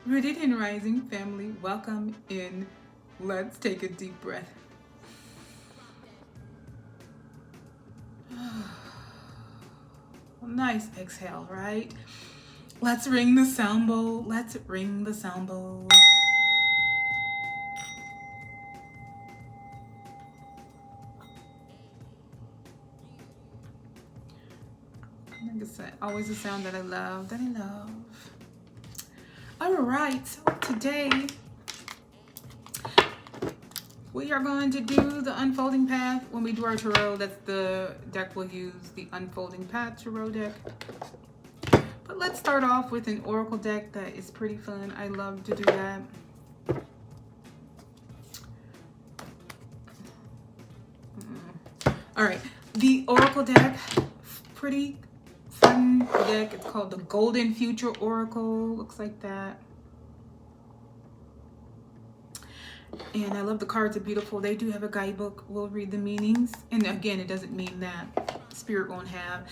Rooted and Rising family, welcome in. Let's take a deep breath. Nice exhale, right? Let's ring the sound bowl. Let's ring the sound bowl. I think it's always a sound that I love, All right, so today we are going to do the unfolding path. When we do our tarot, that's the deck we'll use, the unfolding path tarot deck. But let's start off with an oracle deck that is pretty fun. I love to do that. All right, the oracle deck, pretty fun deck. It's called the Golden Future Oracle. Looks like that. And I love the cards, are beautiful. They do have a guidebook. We'll read the meanings. And again, it doesn't mean that Spirit won't have,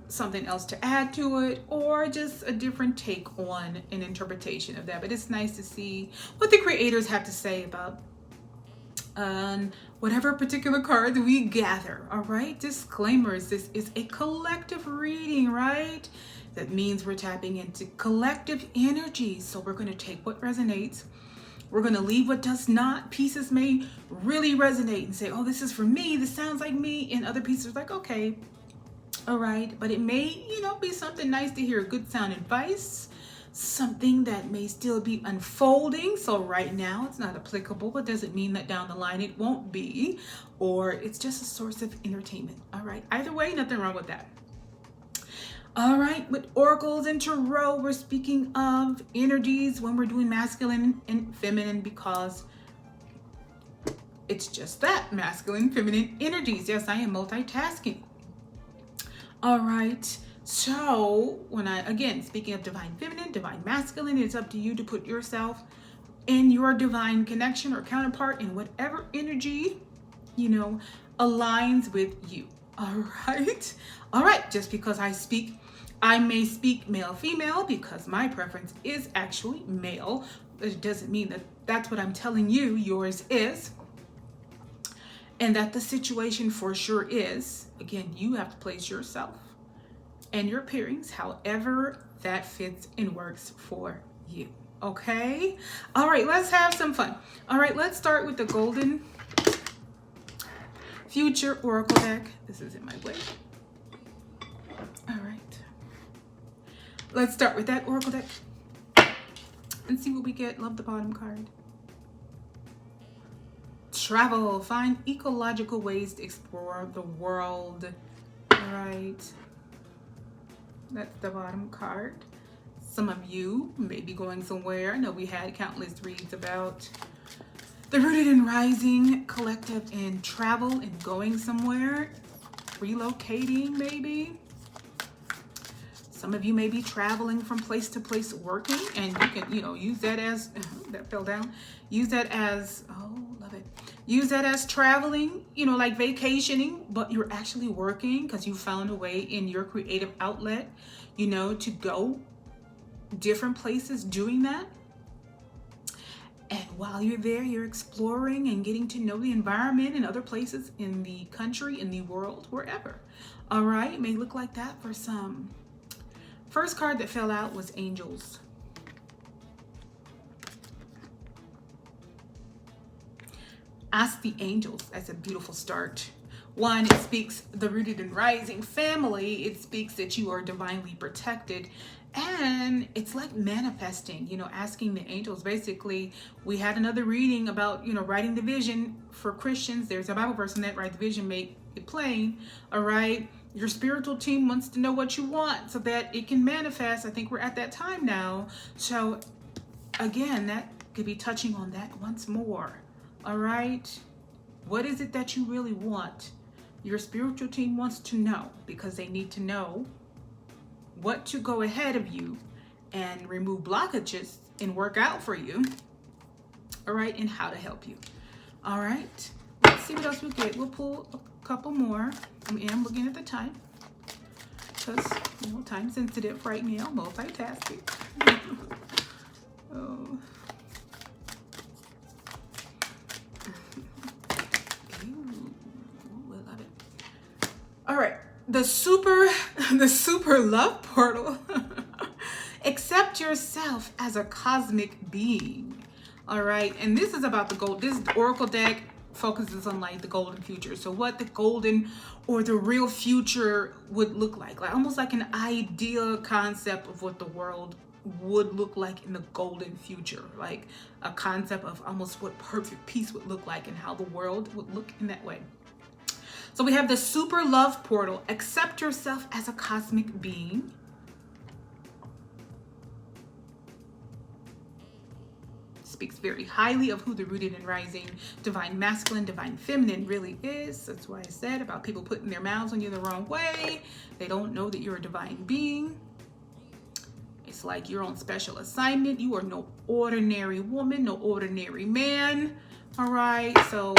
something else to add to it, or just a different take on an interpretation of that. But it's nice to see what the creators have to say about whatever particular card we gather. All right, disclaimers, this is a collective reading, right? That means we're tapping into collective energy. So we're going to take what resonates. We're going to leave what does not. Pieces may really resonate and say, oh, this is for me, this sounds like me. And other pieces are like, okay, all right. But it may, be something nice to hear, good sound advice, something that may still be unfolding. So right now it's not applicable, but doesn't mean that down the line it won't be, or it's just a source of entertainment. All right. Either way, nothing wrong with that. All right, with oracles and tarot, we're speaking of energies when we're doing masculine and feminine, because it's just that, masculine, feminine energies. Yes, I am multitasking. All right, so again, speaking of divine feminine, divine masculine, it's up to you to put yourself in your divine connection or counterpart in whatever energy, aligns with you. All right, just because I may speak male, female, because my preference is actually male. It doesn't mean that that's what I'm telling you, yours is. And that the situation for sure is, again, you have to place yourself and your pairings however that fits and works for you. Okay? All right, let's have some fun. All right, let's start with the Golden Future Oracle deck. This is in my way. All right. Let's start with that oracle deck and see what we get. Love the bottom card. Travel. Find ecological ways to explore the world. All right. That's the bottom card. Some of you may be going somewhere. I know we had countless reads about the Rooted and Rising collective and travel and going somewhere. Relocating, maybe. Some of you may be traveling from place to place working, and you can, use that as, that fell down. Use that as, love it. Use that as traveling, like vacationing, but you're actually working because you found a way in your creative outlet, to go different places doing that. And while you're there, you're exploring and getting to know the environment and other places in the country, in the world, wherever. All right, it may look like that for some. First card that fell out was Angels. Ask the angels. That's a beautiful start. One, it speaks the Rooted and Rising family. It speaks that you are divinely protected. And it's like manifesting, asking the angels. Basically, we had another reading about, writing the vision for Christians. There's a Bible verse in that, write the vision, make it plain. All right. Your spiritual team wants to know what you want so that it can manifest. I think we're at that time now. So again, that could be touching on that once more. All right. What is it that you really want? Your spiritual team wants to know, because they need to know what to go ahead of you and remove blockages and work out for you. All right. And how to help you. All right. Let's see what else we get. We'll pull a couple more. I am looking at the time because, time sensitive right now, multitasking. Oh. Ew, I love it. All right, the super love portal. Accept yourself as a cosmic being. All right, and this is about the gold. This oracle deck focuses on like the golden future. So what the golden or the real future would look like almost like an ideal concept of what the world would look like in the golden future, like a concept of almost what perfect peace would look like and how the world would look in that way. So we have the super love portal. Accept yourself as a cosmic being. Speaks very highly of who the rooted and rising divine masculine, divine feminine really is. That's why I said about people putting their mouths on you the wrong way. They don't know that you're a divine being. It's like you're on special assignment. You are no ordinary woman, no ordinary man. All right. So,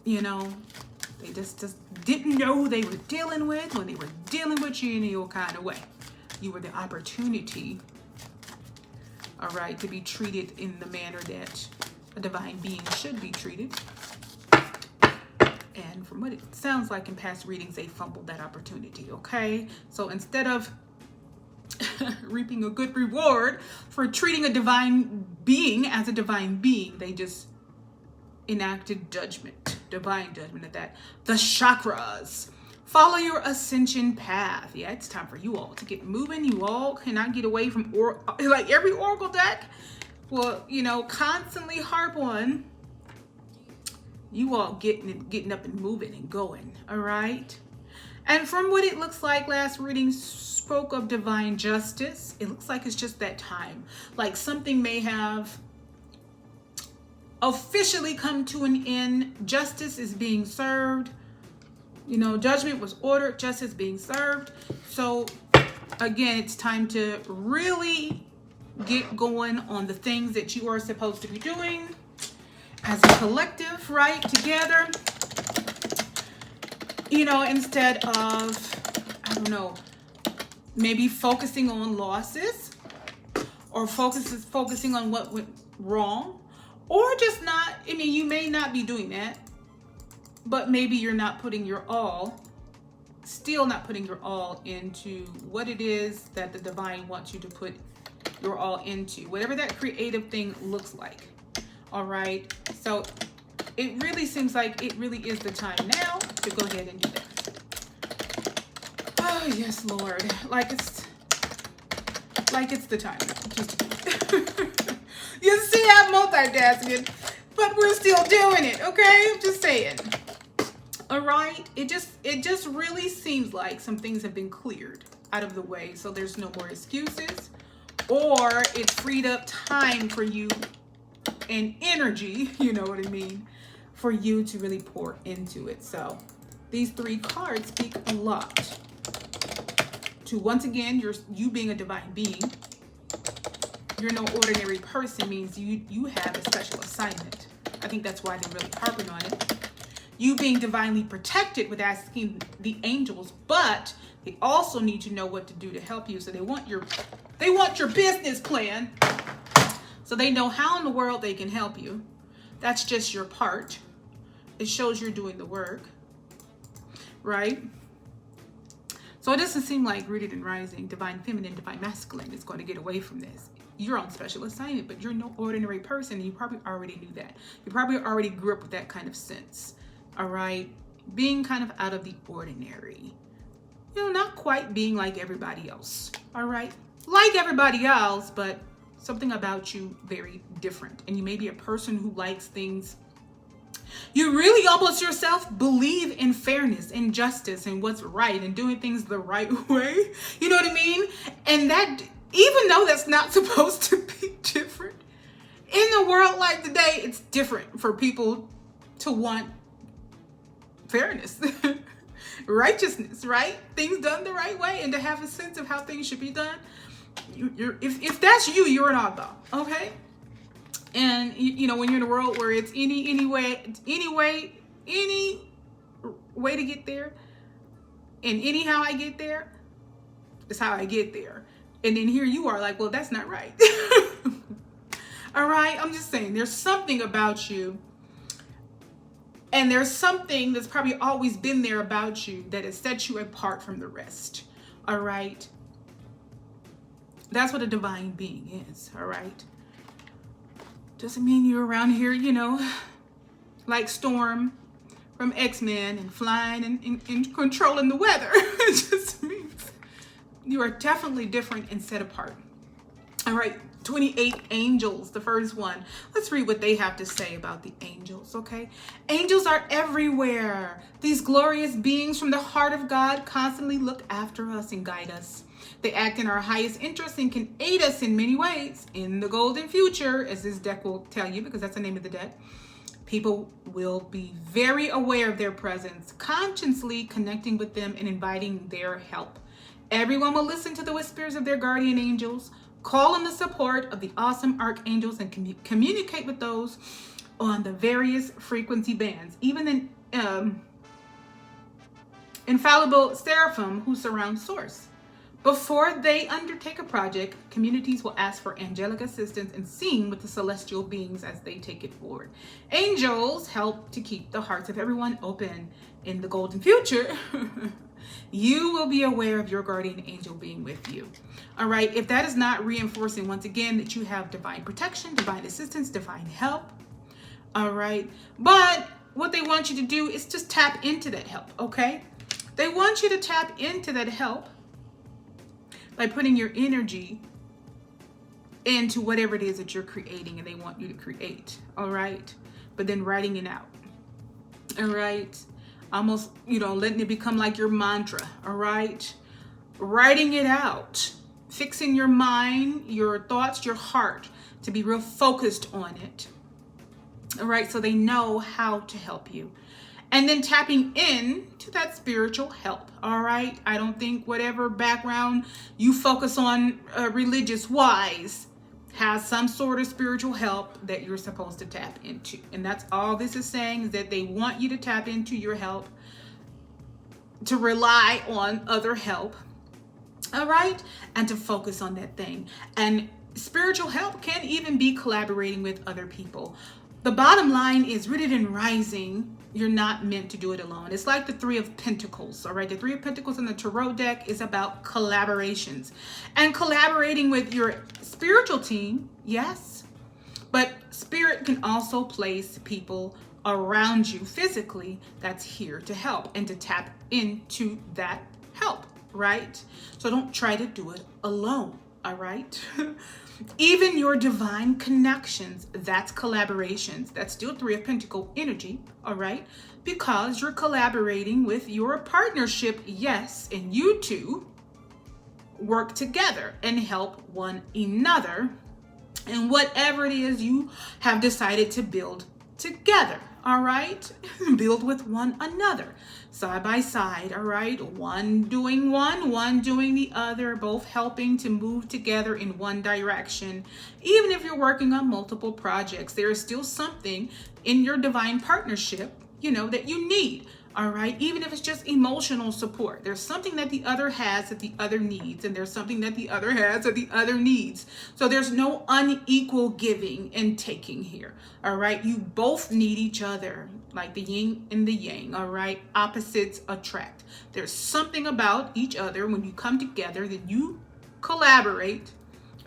you know, they just didn't know who they were dealing with when they were dealing with you in your kind of way. You were the opportunity, all right, to be treated in the manner that a divine being should be treated. And from what it sounds like in past readings, they fumbled that opportunity, okay? So instead of reaping a good reward for treating a divine being as a divine being, they just enacted judgment, divine judgment at that. The chakras. Follow your ascension path. Yeah, it's time for you all to get moving. You all cannot get away from, like every oracle deck will, you know, constantly harp on you all getting up and moving and going, all right? And from what it looks like, last reading spoke of divine justice. It looks like it's just that time. Like something may have officially come to an end. Justice is being served. You know, judgment was ordered, justice being served. So again, it's time to really get going on the things that you are supposed to be doing as a collective, right? Together. You know, instead of, I don't know, maybe focusing on losses or focusing on what went wrong, or just not, I mean, you may not be doing that, but maybe you're not putting your all, still not putting your all into what it is that the divine wants you to put your all into, whatever that creative thing looks like. All right. So it really seems like it really is the time now to go ahead and do that. Oh, yes, Lord. Like it's the time now. Just you see, I'm multitasking, but we're still doing it. Okay. I'm just saying. All right, it just really seems like some things have been cleared out of the way, so there's no more excuses, or it's freed up time for you and energy, you know what I mean, for you to really pour into it. So these three cards speak a lot to, once again, you being a divine being. You're no ordinary person means you have a special assignment. I think that's why they're really harping on it. You being divinely protected with asking the angels, but they also need to know what to do to help you. So they want your business plan, so they know how in the world they can help you. That's just your part. It shows you're doing the work, right? So it doesn't seem like rooted and rising, divine feminine, divine masculine is going to get away from this. You're on special assignment, but you're no ordinary person. You probably already knew that. You probably already grew up with that kind of sense. All right, being kind of out of the ordinary, you know, not quite being like everybody else. All right, like everybody else, but something about you very different. And you may be a person who likes things, you really almost yourself believe in fairness and justice and what's right and doing things the right way. You know what I mean? And that, even though that's not supposed to be different in the world like today, it's different for people to want fairness, righteousness, right? Things done the right way, and to have a sense of how things should be done. If that's you, you're an oddball, okay? And you know, when you're in a world where it's any way to get there, and anyhow I get there, is how I get there. And then here you are like, well, that's not right. All right, I'm just saying, there's something about you, and there's something that's probably always been there about you that has set you apart from the rest. All right, that's what a divine being is. All right, doesn't mean you're around here, like Storm from X-Men and flying and controlling the weather. It just means you are definitely different and set apart. All right, 28 angels, the first one. Let's read what they have to say about the angels, okay? Angels are everywhere. These glorious beings from the heart of God constantly look after us and guide us. They act in our highest interest and can aid us in many ways. In the golden future, as this deck will tell you, because that's the name of the deck, people will be very aware of their presence, consciously connecting with them and inviting their help. Everyone will listen to the whispers of their guardian angels, call on the support of the awesome archangels, and communicate with those on the various frequency bands. Even an infallible seraphim who surround Source. Before they undertake a project, communities will ask for angelic assistance and sing with the celestial beings as they take it forward. Angels help to keep the hearts of everyone open. In the golden future, you will be aware of your guardian angel being with you. All right, if that is not reinforcing once again that you have divine protection, divine assistance, divine help. All right, but what they want you to do is just tap into that help, okay? They want you to tap into that help by putting your energy into whatever it is that you're creating and they want you to create, all right? But then writing it out, all right? Almost, letting it become like your mantra, all right? Writing it out, fixing your mind, your thoughts, your heart to be real focused on it, all right? So they know how to help you. And then tapping in to that spiritual help, all right? I don't think whatever background you focus on religious-wise has some sort of spiritual help that you're supposed to tap into. And that's all this is saying, is that they want you to tap into your help, to rely on other help, all right? And to focus on that thing. And spiritual help can even be collaborating with other people. The bottom line is, rooted in rising, you're not meant to do it alone. It's like the Three of Pentacles, all right? The Three of Pentacles in the Tarot deck is about collaborations. And collaborating with your spiritual team, yes. But spirit can also place people around you physically that's here to help and to tap into that help, right? So don't try to do it alone, all right? Even your divine connections, that's collaborations. That's still Three of Pentacles energy, all right? Because you're collaborating with your partnership, yes, and you two work together and help one another in whatever it is you have decided to build together, all right? Build with one another, side by side, all right? One doing one doing the other, both helping to move together in one direction. Even if you're working on multiple projects, there is still something in your divine partnership, that you need, all right? Even if it's just emotional support, there's something that the other has that the other needs, and there's something that the other has that the other needs. So there's no unequal giving and taking here, all right? You both need each other, like the yin and the yang, all right? Opposites attract. There's something about each other when you come together that you collaborate,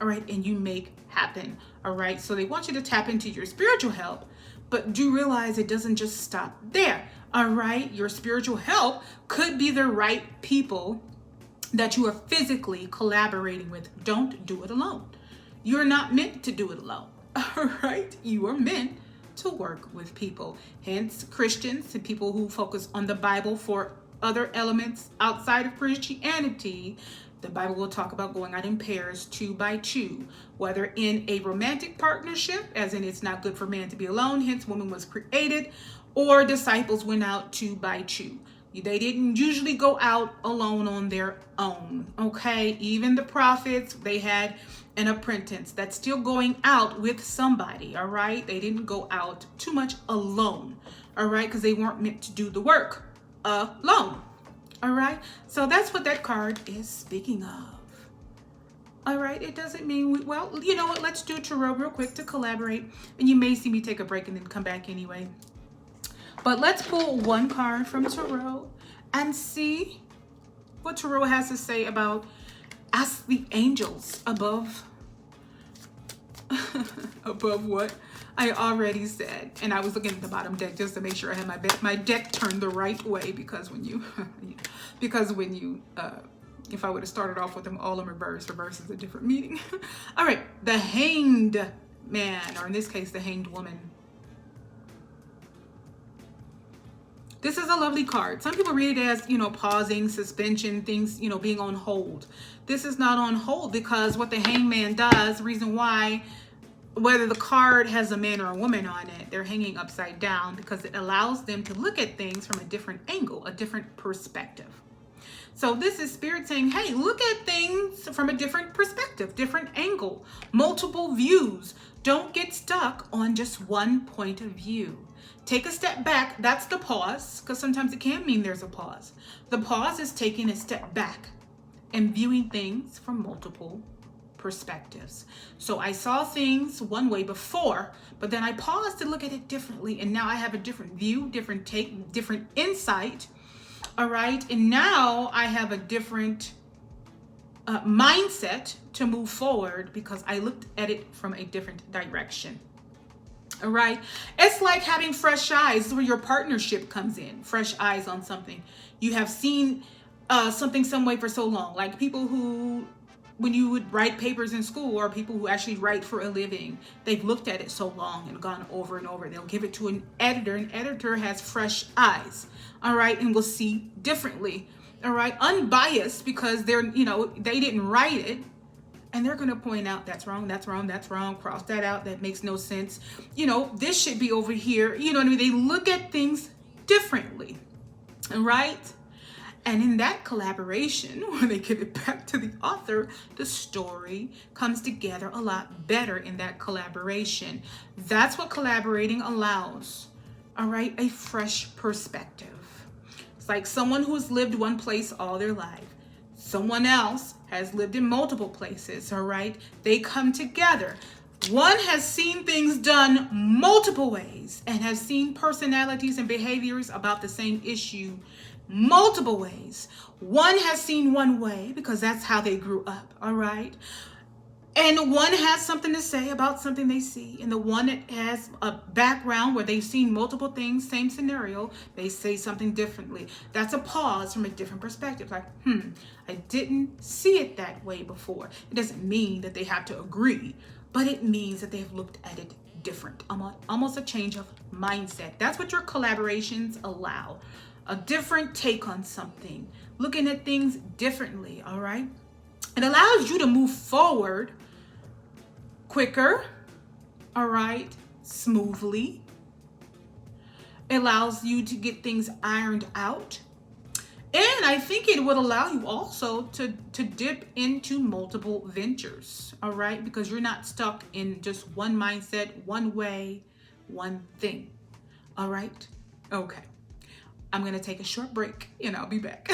all right, and you make happen, all right? So they want you to tap into your spiritual help, but do realize it doesn't just stop there. All right, your spiritual help could be the right people that you are physically collaborating with. Don't do it alone. You're not meant to do it alone. All right, you are meant to work with people. Hence, Christians and people who focus on the Bible for other elements outside of Christianity, the Bible will talk about going out in pairs, 2 by 2, whether in a romantic partnership, as in it's not good for man to be alone, hence woman was created, or disciples went out 2 by 2. They didn't usually go out alone on their own, okay? Even the prophets, they had an apprentice that's still going out with somebody, all right? They didn't go out too much alone, all right? Because they weren't meant to do the work alone, all right? So that's what that card is speaking of. All right, it doesn't mean, well, you know what, let's do tarot real quick to collaborate. And you may see me take a break and then come back anyway. But let's pull one card from tarot and see what tarot has to say about ask the angels above above what I already said. And I was looking at the bottom deck just to make sure I had my deck turned the right way, because when you if I would have started off with them all in reverse is a different meaning. All right, the hanged man, or in this case, the hanged woman. This is a lovely card. Some people read it as, pausing, suspension, things, being on hold. This is not on hold, because what the hangman does, reason why, whether the card has a man or a woman on it, they're hanging upside down because it allows them to look at things from a different angle, a different perspective. So this is Spirit saying, hey, look at things from a different perspective, different angle, multiple views. Don't get stuck on just one point of view. Take a step back. That's the pause, because sometimes it can mean there's a pause. The pause is taking a step back and viewing things from multiple perspectives. So I saw things one way before, but then I paused to look at it differently. And now I have a different view, different take, different insight. All right. And now I have a different mindset to move forward because I looked at it from a different direction. All right. It's like having fresh eyes. This is where your partnership comes in. Fresh eyes on something. You have seen something some way for so long. Like people who, when you would write papers in school, or people who actually write for a living, they've looked at it so long and gone over and over. They'll give it to an editor. An editor has fresh eyes. All right. And will see differently. All right. Unbiased, because they're, they didn't write it. And they're going to point out that's wrong, that's wrong, that's wrong. Cross that out. That makes no sense. This should be over here. You know what I mean? They look at things differently. All right. And in that collaboration, when they give it back to the author, the story comes together a lot better in that collaboration. That's what collaborating allows. All right. A fresh perspective. It's like someone who's lived one place all their life. Someone else has lived in multiple places, all right? They come together. One has seen things done multiple ways and has seen personalities and behaviors about the same issue multiple ways. One has seen one way because that's how they grew up, all right? And one has something to say about something they see. And the one that has a background where they've seen multiple things, same scenario, they say something differently. That's a pause from a different perspective. Like, I didn't see it that way before. It doesn't mean that they have to agree, but it means that they've looked at it different. Almost a change of mindset. That's what your collaborations allow. A different take on something. Looking at things differently, all right? It allows you to move forward quicker, all right, smoothly. It allows you to get things ironed out. And I think it would allow you also to dip into multiple ventures, all right, because you're not stuck in just one mindset, one way, one thing, all right? Okay. I'm going to take a short break and I'll be back.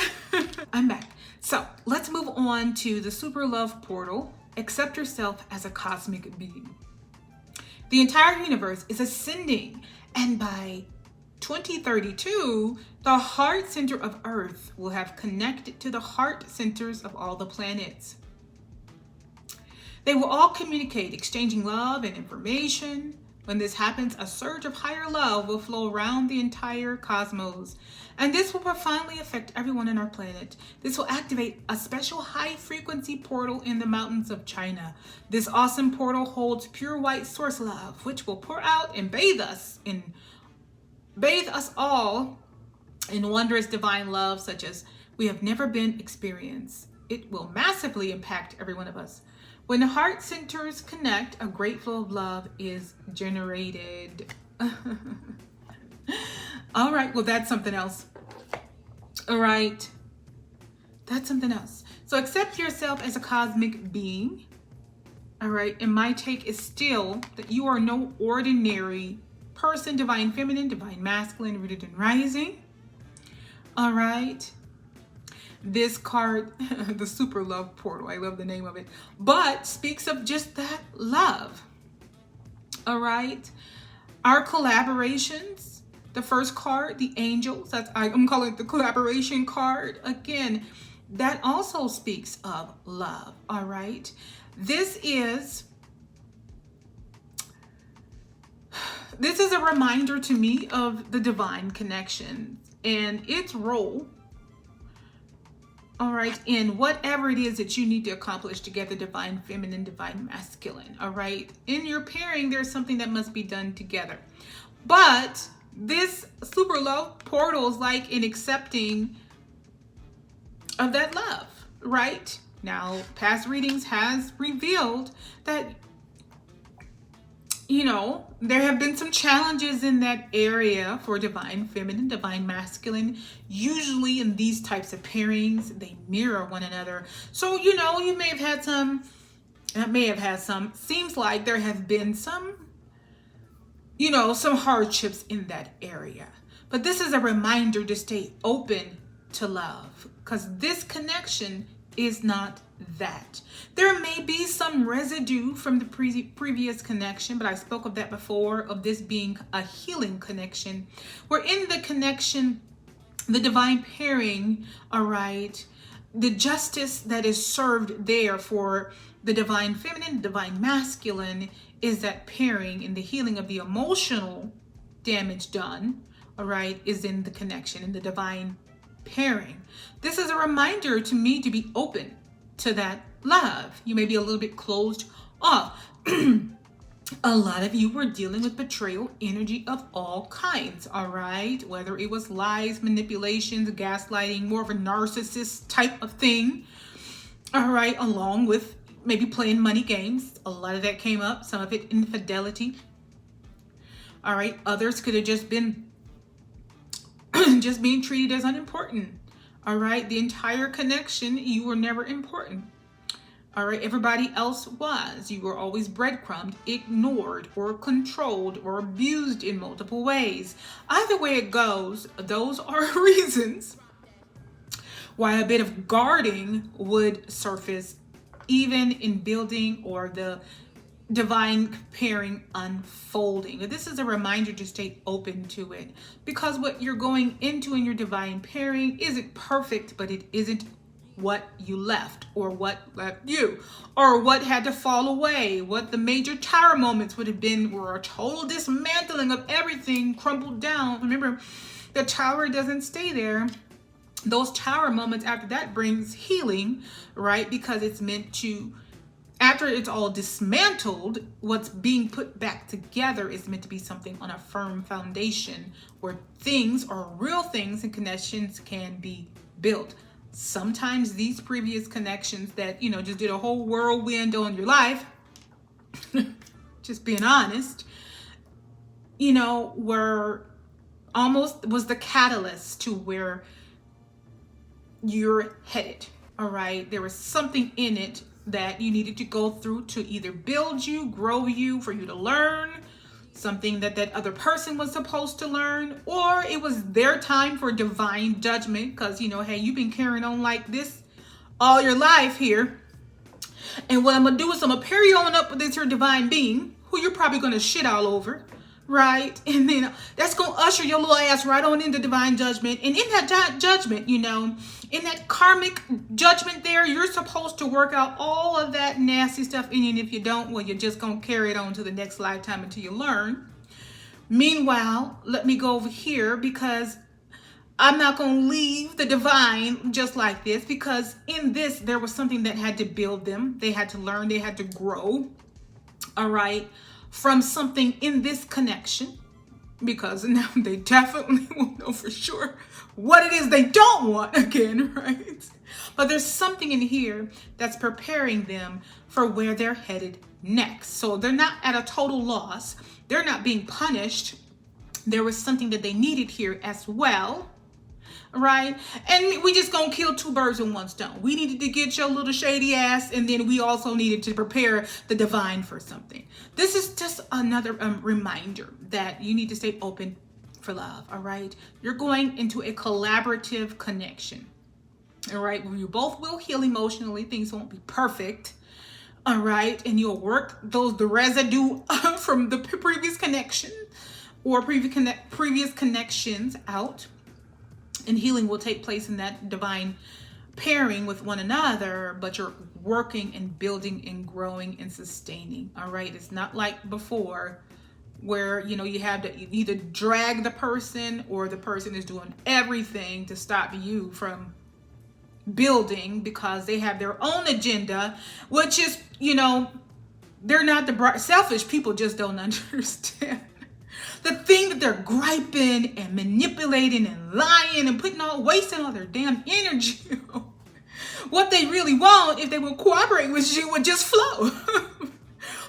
I'm back. So let's move on to the Super Love Portal. Accept yourself as a cosmic being. The entire universe is ascending, and by 2032, the heart center of Earth will have connected to the heart centers of all the planets. They will all communicate, exchanging love and information. When this happens, a surge of higher love will flow around the entire cosmos. And this will profoundly affect everyone on our planet. This will activate a special high-frequency portal in the mountains of China. This awesome portal holds pure white source love, which will pour out and bathe us all in wondrous divine love, such as we have never been experienced. It will massively impact every one of us. When the heart centers connect, a great flow of love is generated. All right, well, that's something else. All right, that's something else. So accept yourself as a cosmic being. All right, and my take is still that you are no ordinary person, divine feminine, divine masculine, rooted and rising. All right. This card, the super love portal, I love the name of it, but speaks of just that love. All right. Our collaborations, the first card, the angels, I'm calling it the collaboration card. Again, that also speaks of love. All right. This is a reminder to me of the divine connection and its role, all right, in whatever it is that you need to accomplish together, divine feminine, divine masculine, all right? In your pairing, there's something that must be done together. But this super love portal is like an accepting of that love, right? Now, past readings has revealed that, you know, there have been some challenges in that area for divine feminine, divine masculine. Usually in these types of pairings, they mirror one another. So, you know, you may have had some, seems like there have been some, you know, some hardships in that area. But this is a reminder to stay open to love, because this connection is not that. There may be some residue from the previous connection, but I spoke of that before, of this being a healing connection. Where in the connection, the divine pairing, all right, the justice that is served there for the divine feminine, divine masculine, is that pairing, and the healing of the emotional damage done, all right, is in the connection, in the divine pairing. This is a reminder to me to be open to that love. You may be a little bit closed off. A lot of you were dealing with betrayal energy of all kinds, all right? Whether it was lies, manipulations, gaslighting, more of a narcissist type of thing, all right, along with maybe playing money games. A lot of that came up, some of it infidelity. All right, others could have just been just being treated as unimportant. All right, the entire connection, you were never important. All right, everybody else was. You were always breadcrumbed, ignored, or controlled, or abused in multiple ways. Either way it goes, those are reasons why a bit of guarding would surface, even in building or the divine pairing unfolding. This is a reminder to stay open to it, because what you're going into in your divine pairing isn't perfect, but it isn't what you left, or what left you, or what had to fall away. What the major tower moments would have been were a total dismantling of everything, crumbled down. Remember, the tower doesn't stay there. Those tower moments after that brings healing, right? Because it's meant to, after it's all dismantled, what's being put back together is meant to be something on a firm foundation where things, or real things and connections, can be built. Sometimes these previous connections that, you know, just did a whole whirlwind on your life, just being honest, you know, was the catalyst to where you're headed. All right. There was something in it that you needed to go through to either build you, grow you, for you to learn something that other person was supposed to learn, or it was their time for divine judgment, because, you know, hey, you've been carrying on like this all your life here, and what I'm gonna do is I'm gonna pair you on up with this here divine being who you're probably gonna shit all over, right? And then that's gonna usher your little ass right on into divine judgment. And in that judgment, you know, in that karmic judgment there, you're supposed to work out all of that nasty stuff in you. And if you don't, well, you're just gonna carry it on to the next lifetime until you learn. Meanwhile, let me go over here, because I'm not gonna leave the divine just like this, because in this, there was something that had to build them. They had to learn, they had to grow, all right, from something in this connection, because now they definitely will know for sure what it is they don't want again, right? But there's something in here that's preparing them for where they're headed next. So they're not at a total loss. They're not being punished. There was something that they needed here as well, right? And we just gonna kill two birds with one stone. We needed to get your little shady ass, and then we also needed to prepare the divine for something. This is just another reminder that you need to stay open for love, all right? You're going into a collaborative connection, All right, well, you both will heal emotionally. Things won't be perfect. All right, and you'll work the residue from the previous connection or previous connections out, and healing will take place in that divine pairing with one another. But you're working and building and growing and sustaining. All right, it's not like before, where you have to either drag the person or the person is doing everything to stop you from building because they have their own agenda, which is, they're not the selfish people just don't understand the thing that they're griping and manipulating and lying and wasting all their damn energy. What they really want, if they will cooperate with you, would just flow.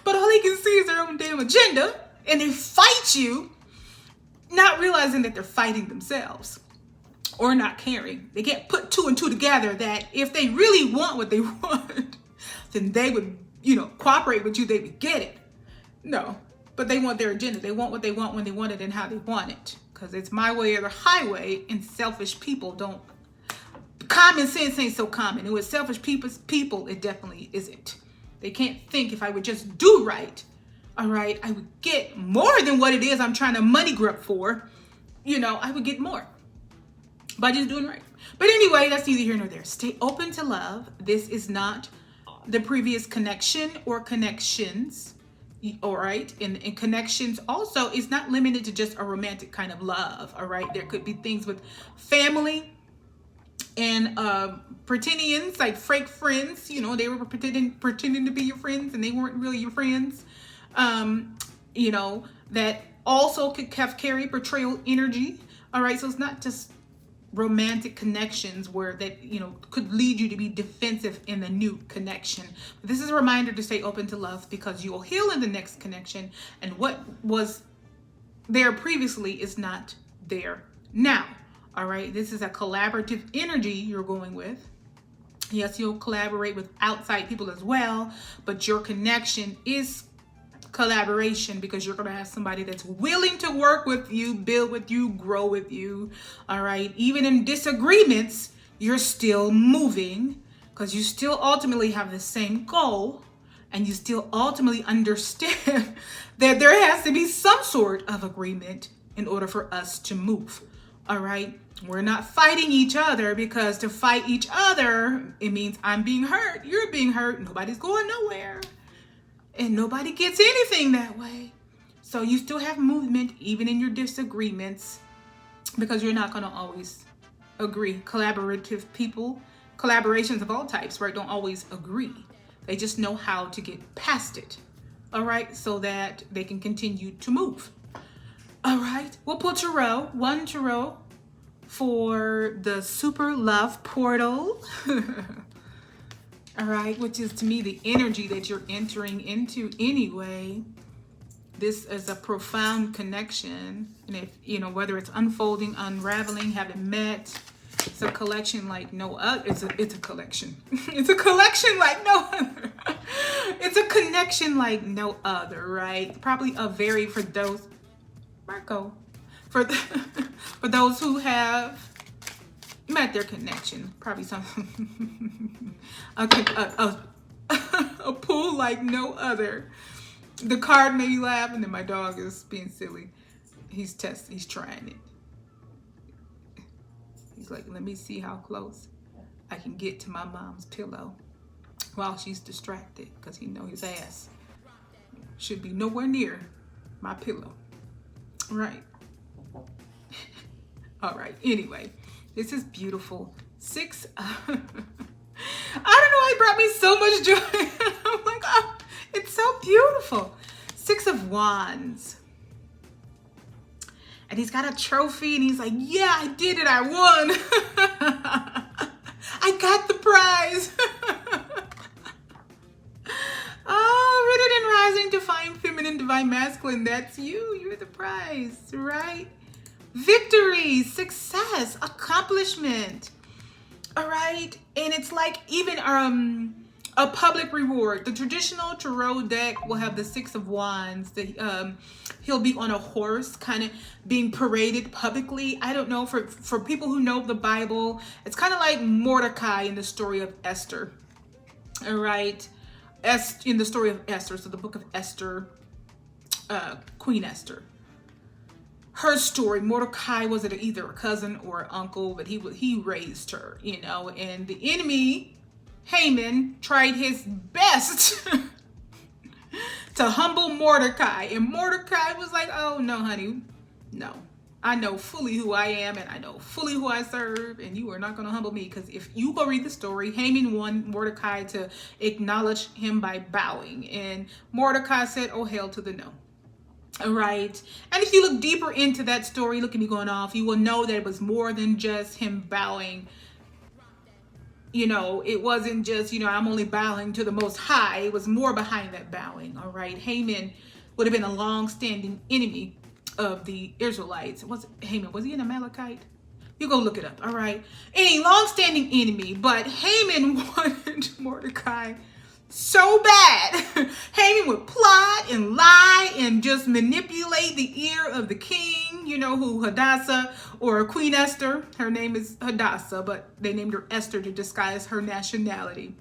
But all they can see is their own damn agenda, and they fight you, not realizing that they're fighting themselves or not caring. They can't put two and two together that if they really want what they want, then they would, cooperate with you, they would get it. No, but they want their agenda. They want what they want when they want it and how they want it. Because it's my way or the highway, and selfish people don't. Common sense ain't so common. And with selfish people, it definitely isn't. They can't think if I would just do right, all right, I would get more than what it is I'm trying to money grab for. I would get more by just doing right. But anyway, that's neither here nor there. Stay open to love. This is not the previous connection or connections. All right. And connections also is not limited to just a romantic kind of love. All right. There could be things with family and pretendians, like fake friends. They were pretending to be your friends and they weren't really your friends. That also could carry betrayal energy. All right. So it's not just romantic connections where that could lead you to be defensive in the new connection. But this is a reminder to stay open to love, because you will heal in the next connection, and what was there previously is not there now. All right, this is a collaborative energy you're going with. Yes, you'll collaborate with outside people as well, but your connection is collaboration, because you're going to have somebody that's willing to work with you, build with you, grow with you. All right, even in disagreements, you're still moving, because you still ultimately have the same goal, and you still ultimately understand that there has to be some sort of agreement in order for us to move. All right, we're not fighting each other, because to fight each other, it means I'm being hurt, you're being hurt, nobody's going nowhere. And nobody gets anything that way. So you still have movement even in your disagreements, because you're not going to always agree. Collaborative people, collaborations of all types, right, don't always agree. They just know how to get past it. All right, so that they can continue to move. All right, we'll pull tarot, one tarot for the super love portal. All right, which is to me the energy that you're entering into anyway. This is a profound connection. And if, whether it's unfolding, unraveling, having met, it's a collection like no other. It's a collection. It's a collection like no other. It's a connection like no other, right? Probably for those, Marco, for those who have met their connection, probably something a pool like no other. The card made me laugh, and then my dog is being silly. He's trying it. He's like, let me see how close I can get to my mom's pillow while she's distracted, because he know his ass should be nowhere near my pillow. Right. All right, anyway, this is beautiful. 6 I don't know, it brought me so much joy. I'm like, oh, it's so beautiful. 6 of Wands. And he's got a trophy, and he's like, yeah, I did it, I won. I got the prize. Oh, written and rising, divine feminine, divine masculine, that's you. You're the prize, right? Victory, success, accomplishment. All right, and it's like even A public reward. The traditional tarot deck will have the Six of Wands. He'll be on a horse, kind of being paraded publicly. I don't know, for people who know the Bible, it's kind of like Mordecai in the story of Esther. All right, in the story of Esther, so the book of Esther, Queen Esther. Her story, Mordecai was either a cousin or an uncle, but he raised her, and the enemy, Haman, tried his best to humble Mordecai. And Mordecai was like, oh, no, honey, no. I know fully who I am, and I know fully who I serve, and you are not going to humble me. Because if you go read the story, Haman wanted Mordecai to acknowledge him by bowing. And Mordecai said, oh, hell to the no. All right. And if you look deeper into that story, look at me going off, you will know that it was more than just him bowing. It wasn't just, I'm only bowing to the Most High. It was more behind that bowing. All right. Haman would have been a long-standing enemy of the Israelites. Haman, was he an Amalekite? You go look it up. All right. A long-standing enemy, but Haman wanted Mordecai so bad. Haman would plot and lie and just manipulate the ear of the king, who Hadassah, or Queen Esther. Her name is Hadassah, but they named her Esther to disguise her nationality.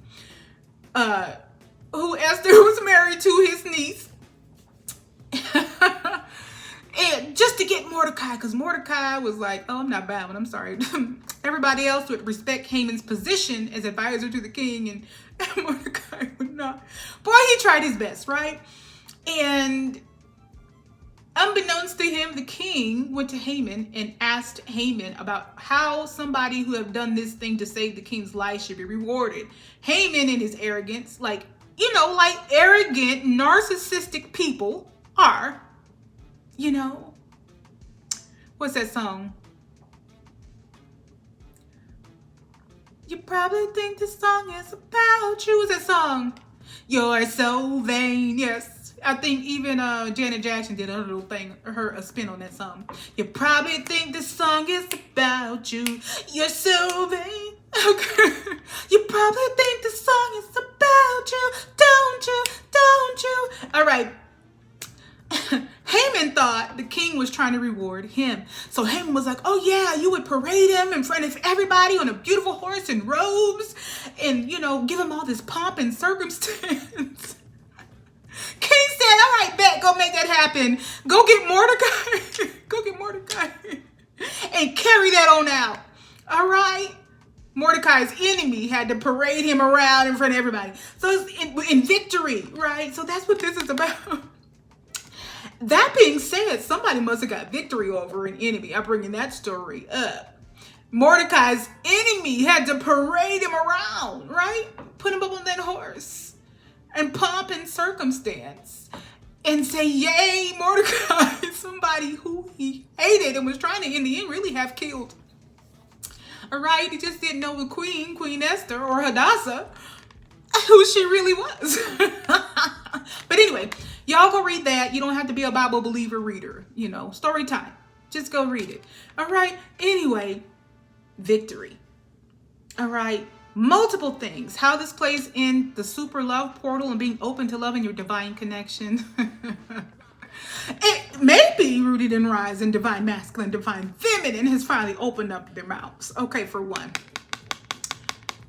Who Esther was married to his niece. And just to get Mordecai, because Mordecai was like, oh, I'm not bowing, I'm sorry. Everybody else would respect Haman's position as advisor to the king, and Mordecai would not. Boy, he tried his best, right? And unbeknownst to him, the king went to Haman and asked Haman about how somebody who have done this thing to save the king's life should be rewarded. Haman, in his arrogance, like arrogant, narcissistic people are, what's that song? You probably think this song is about you. What's that song? You're so vain. Yes. I think even Janet Jackson did a little thing, a spin on that song. You probably think this song is about you. You're so vain. Okay. You probably think this song is about you. Don't you? Don't you? All right. Haman thought the king was trying to reward him. So Haman was like, oh yeah, you would parade him in front of everybody on a beautiful horse in robes and, give him all this pomp and circumstance. King said, all right, bet, go make that happen. Go get Mordecai. Go get Mordecai and carry that on out. All right. Mordecai's enemy had to parade him around in front of everybody. So it's in victory, right? So that's what this is about. That being said, somebody must have got victory over an enemy. I'm bringing that story up. Mordecai's enemy had to parade him around, right? Put him up on that horse and pomp and circumstance and say, yay, Mordecai, somebody who he hated and was trying to, in the end, really have killed. All right? He just didn't know the Queen Esther or Hadassah, who she really was. But anyway, y'all go read that. You don't have to be a Bible believer reader, story time. Just go read it. All right. Anyway, victory. All right. Multiple things. How this plays in the super love portal and being open to loving your divine connection. It may be rooted in rising divine masculine, divine feminine has finally opened up their mouths. Okay, for one.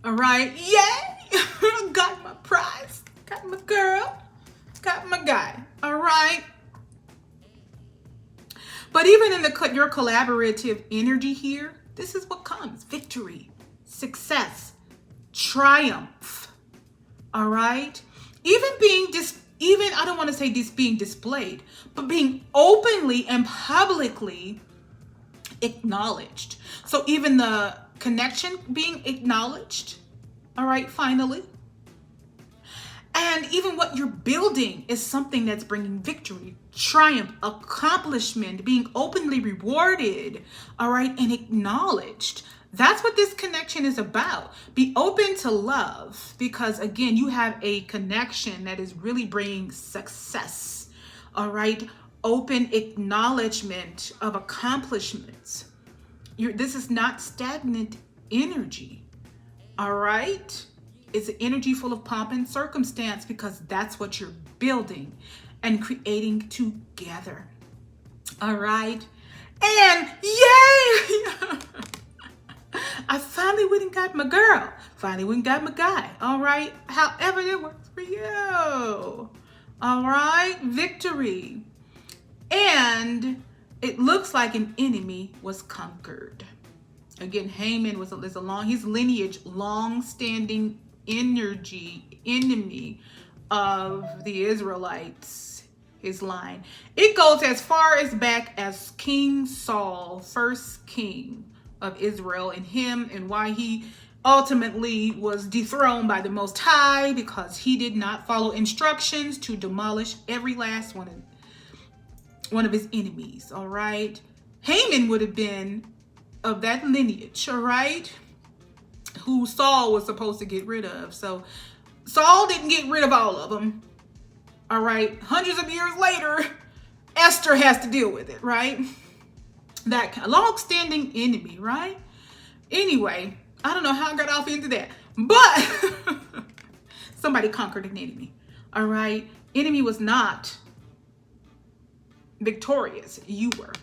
All right. Yay. Got my prize. Got my girl. Got my guy. All right. But even in your collaborative energy here, this is what comes. Victory, success, triumph. All right. Even I don't want to say this being displayed, but being openly and publicly acknowledged. So even the connection being acknowledged. All right. Finally. And even what you're building is something that's bringing victory, triumph, accomplishment, being openly rewarded, all right, and acknowledged. That's what this connection is about. Be open to love because, again, you have a connection that is really bringing success, all right? Open acknowledgement of accomplishments. This is not stagnant energy, all right? It's an energy full of pomp and circumstance because that's what you're building and creating together. All right. And yay! I finally went and got my girl. Finally went and got my guy. All right. However it works for you. All right. Victory. And it looks like an enemy was conquered. Again, Haman was his lineage, long-standing enemy of the Israelites, his line. It goes as far as back as King Saul, first king of Israel, and him, and why he ultimately was dethroned by the Most High because he did not follow instructions to demolish every last one of his enemies. All right. Haman would have been of that lineage, all right, who Saul was supposed to get rid of. So Saul didn't get rid of all of them. All right. Hundreds of years later, Esther has to deal with it, right? That long-standing enemy, right? Anyway, I don't know how I got off into that, but somebody conquered an enemy. All right. Enemy was not victorious. You were.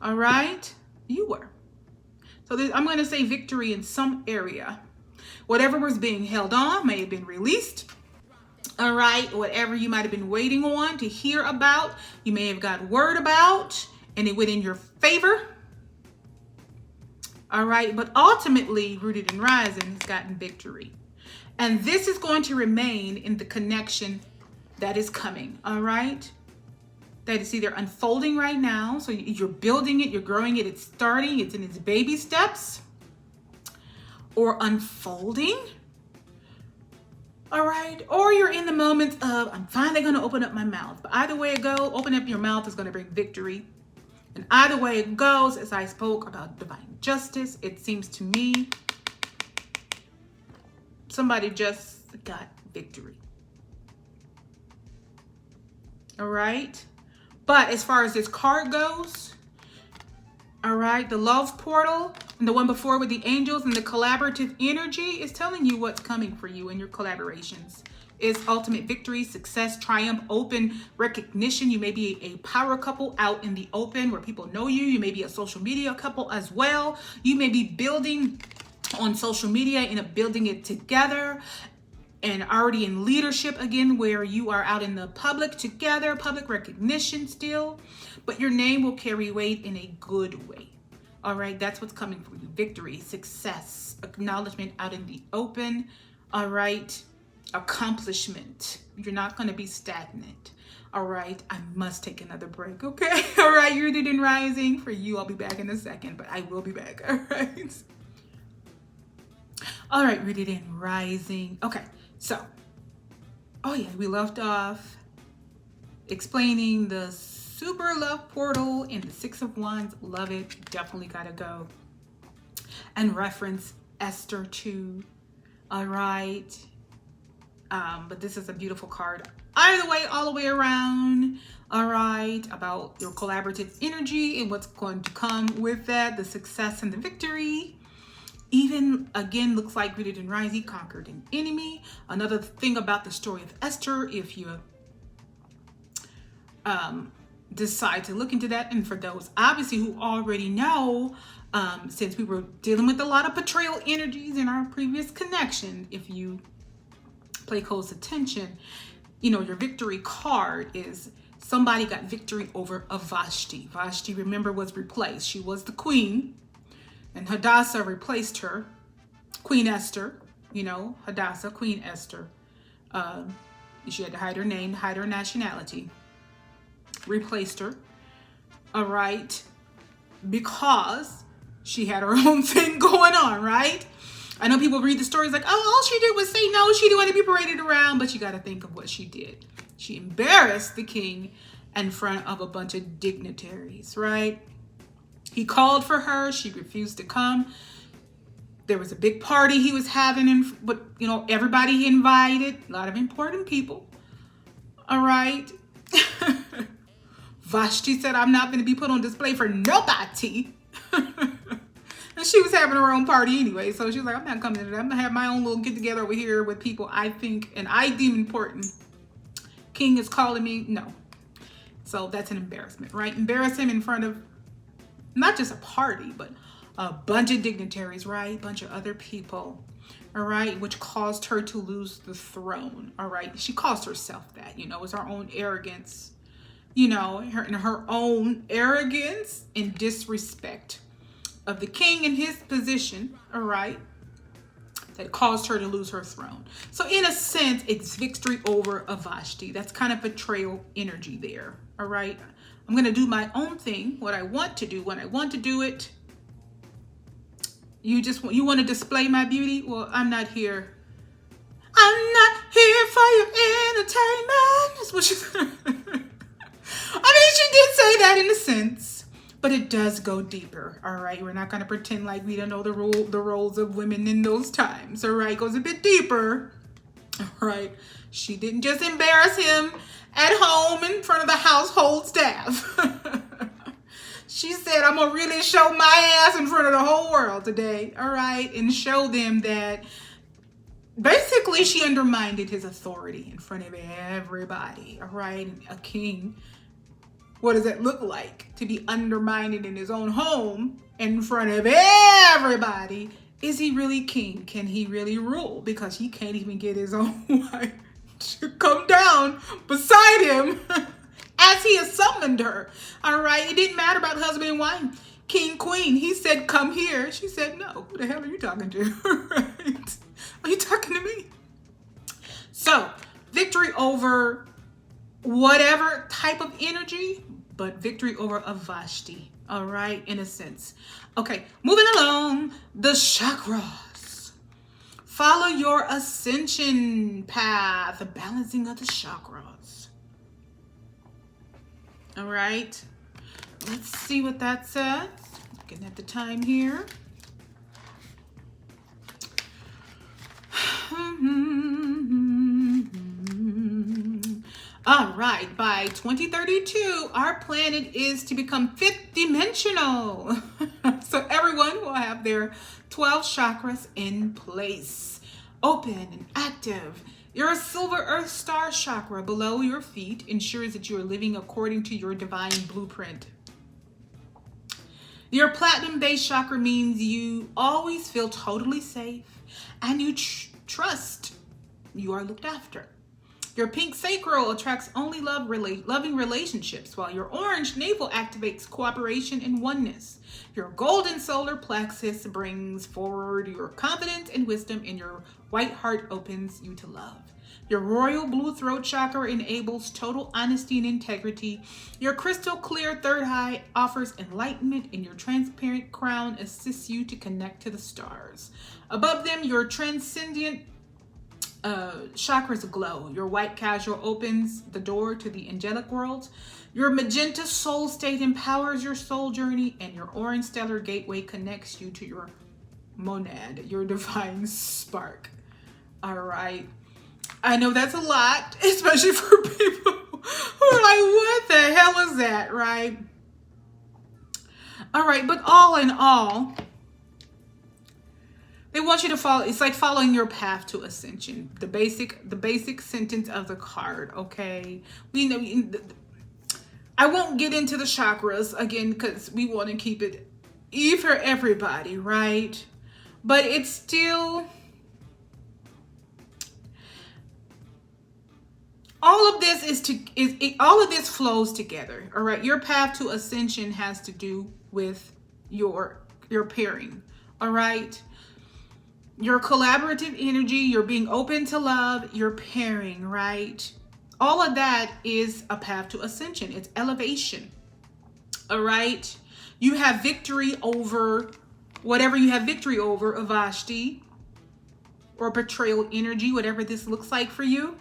All right. You were. So I'm going to say victory in some area. Whatever was being held on may have been released. All right. Whatever you might have been waiting on to hear about, you may have got word about, and it went in your favor. All right. But ultimately, Rooted and Rising has gotten victory. And this is going to remain in the connection that is coming. All right. That is either unfolding right now. So you're building it, you're growing it, it's starting, it's in its baby steps, or unfolding. All right. Or you're in the moment of, I'm finally going to open up my mouth. But either way it goes, open up your mouth is going to bring victory. And either way it goes, as I spoke about divine justice, it seems to me somebody just got victory. All right. But as far as this card goes, all right, the love portal and the one before with the angels and the collaborative energy is telling you what's coming for you in your collaborations. It's ultimate victory, success, triumph, open recognition. You may be a power couple out in the open where people know you. You may be a social media couple as well. You may be building on social media and building it together, and already in leadership again, where you are out in the public together, public recognition still, but your name will carry weight in a good way. All right, that's what's coming for you. Victory, success, acknowledgement out in the open. All right, accomplishment. You're not going to be stagnant. All right, I must take another break, okay? All right, you're Rooted and Rising. For you, I'll be back in a second, but I will be back, all right? All right, Rooted and Rising. Okay. So, oh yeah, we left off explaining the super love portal in the Six of Wands. Love it. Definitely gotta go. And reference Esther too. All right. But this is a beautiful card. Either way, all the way around. All right. About your collaborative energy and what's going to come with that. The success and the victory. Even, again, looks like Rooted and Rising conquered an enemy. Another thing about the story of Esther, if you decide to look into that, and for those obviously who already know, since we were dealing with a lot of betrayal energies in our previous connection, if you pay close attention, you know, your victory card is somebody got victory over a Vashti. Vashti, remember, was replaced. She was the queen. And Hadassah replaced her, Queen Esther, you know, Hadassah, Queen Esther. She had to hide her name, hide her nationality. Replaced her, all right, because she had her own thing going on, right? I know people read the stories like, oh, all she did was say no, she didn't want to be paraded around, but you got to think of what she did. She embarrassed the king in front of a bunch of dignitaries, right? He called for her. She refused to come. There was a big party he was having, but you know, everybody he invited, a lot of important people. All right. Vashti said, I'm not going to be put on display for nobody. And She was having her own party anyway, so she was like, I'm not coming to that. I'm gonna have my own little get together over here with people I think and I deem important. King is calling me. No. So that's an embarrassment, right? Embarrass him in front of not just a party, but a bunch of dignitaries, right? A bunch of other people, all right? Which caused her to lose the throne, all right? She caused herself that, you know, it's her own arrogance, you know, her own arrogance and disrespect of the king in his position, all right, that caused her to lose her throne. So in a sense, it's victory over Vashti. That's kind of betrayal energy there, all right? I'm going to do my own thing, what I want to do, when I want to do it. You want to display my beauty? Well, I'm not here. I'm not here for your entertainment. That's what she said. I mean, she did say that in a sense, but it does go deeper, all right? We're not going to pretend like we don't know the roles of women in those times, all right? It goes a bit deeper, all right? She didn't just embarrass him at home in front of the household staff. She said, I'm going to really show my ass in front of the whole world today, all right? And show them that basically she undermined his authority in front of everybody, all right? A king. What does it look like to be undermined in his own home in front of everybody? Is he really king? Can he really rule? Because he can't even get his own wife to come down beside him as he has summoned her. All right. It didn't matter about husband and wife. King, queen. He said, come here. She said, no. Who the hell are you talking to? Right? Are you talking to me? So victory over whatever type of energy, but victory over Vashti, all right, in a sense. Okay, moving along, the chakras. Follow your ascension path, the balancing of the chakras. All right, let's see what that says. Looking at the time here. All right, by 2032, our planet is to become fifth dimensional. So everyone will have their 12 chakras in place, open and active. Your silver earth star chakra below your feet ensures that you are living according to your divine blueprint. Your platinum base chakra means you always feel totally safe and you trust you are looked after. Your pink sacral attracts only loving relationships, while your orange navel activates cooperation and oneness. Your golden solar plexus brings forward your confidence and wisdom, and your white heart opens you to love. Your royal blue throat chakra enables total honesty and integrity. Your crystal clear third eye offers enlightenment, and your transparent crown assists you to connect to the stars. Above them, your transcendent chakras glow. Your white casual opens the door to the angelic world. Your magenta soul state empowers your soul journey, and your orange stellar gateway connects you to your monad, your divine spark. All right. I know that's a lot, especially for people who are like, what the hell is that, right? All right, but all in all, they want you to follow. It's like following your path to ascension. The basic sentence of the card. Okay, we know. I won't get into the chakras again because we want to keep it even for everybody, right? But it's still all of this all of this flows together. All right, your path to ascension has to do with your pairing. All right. Your collaborative energy, you're being open to love, you're pairing, right? All of that is a path to ascension. It's elevation, all right? You have victory over whatever you have victory over, Vashti, or betrayal energy, whatever this looks like for you.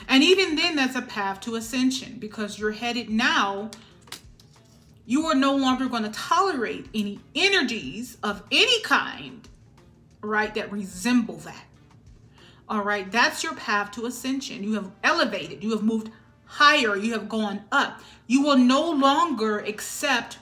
And even then, that's a path to ascension because you're headed now. You are no longer going to tolerate any energies of any kind, right, that resemble that. All right, that's your path to ascension. You have elevated, you have moved higher, you have gone up. You will no longer accept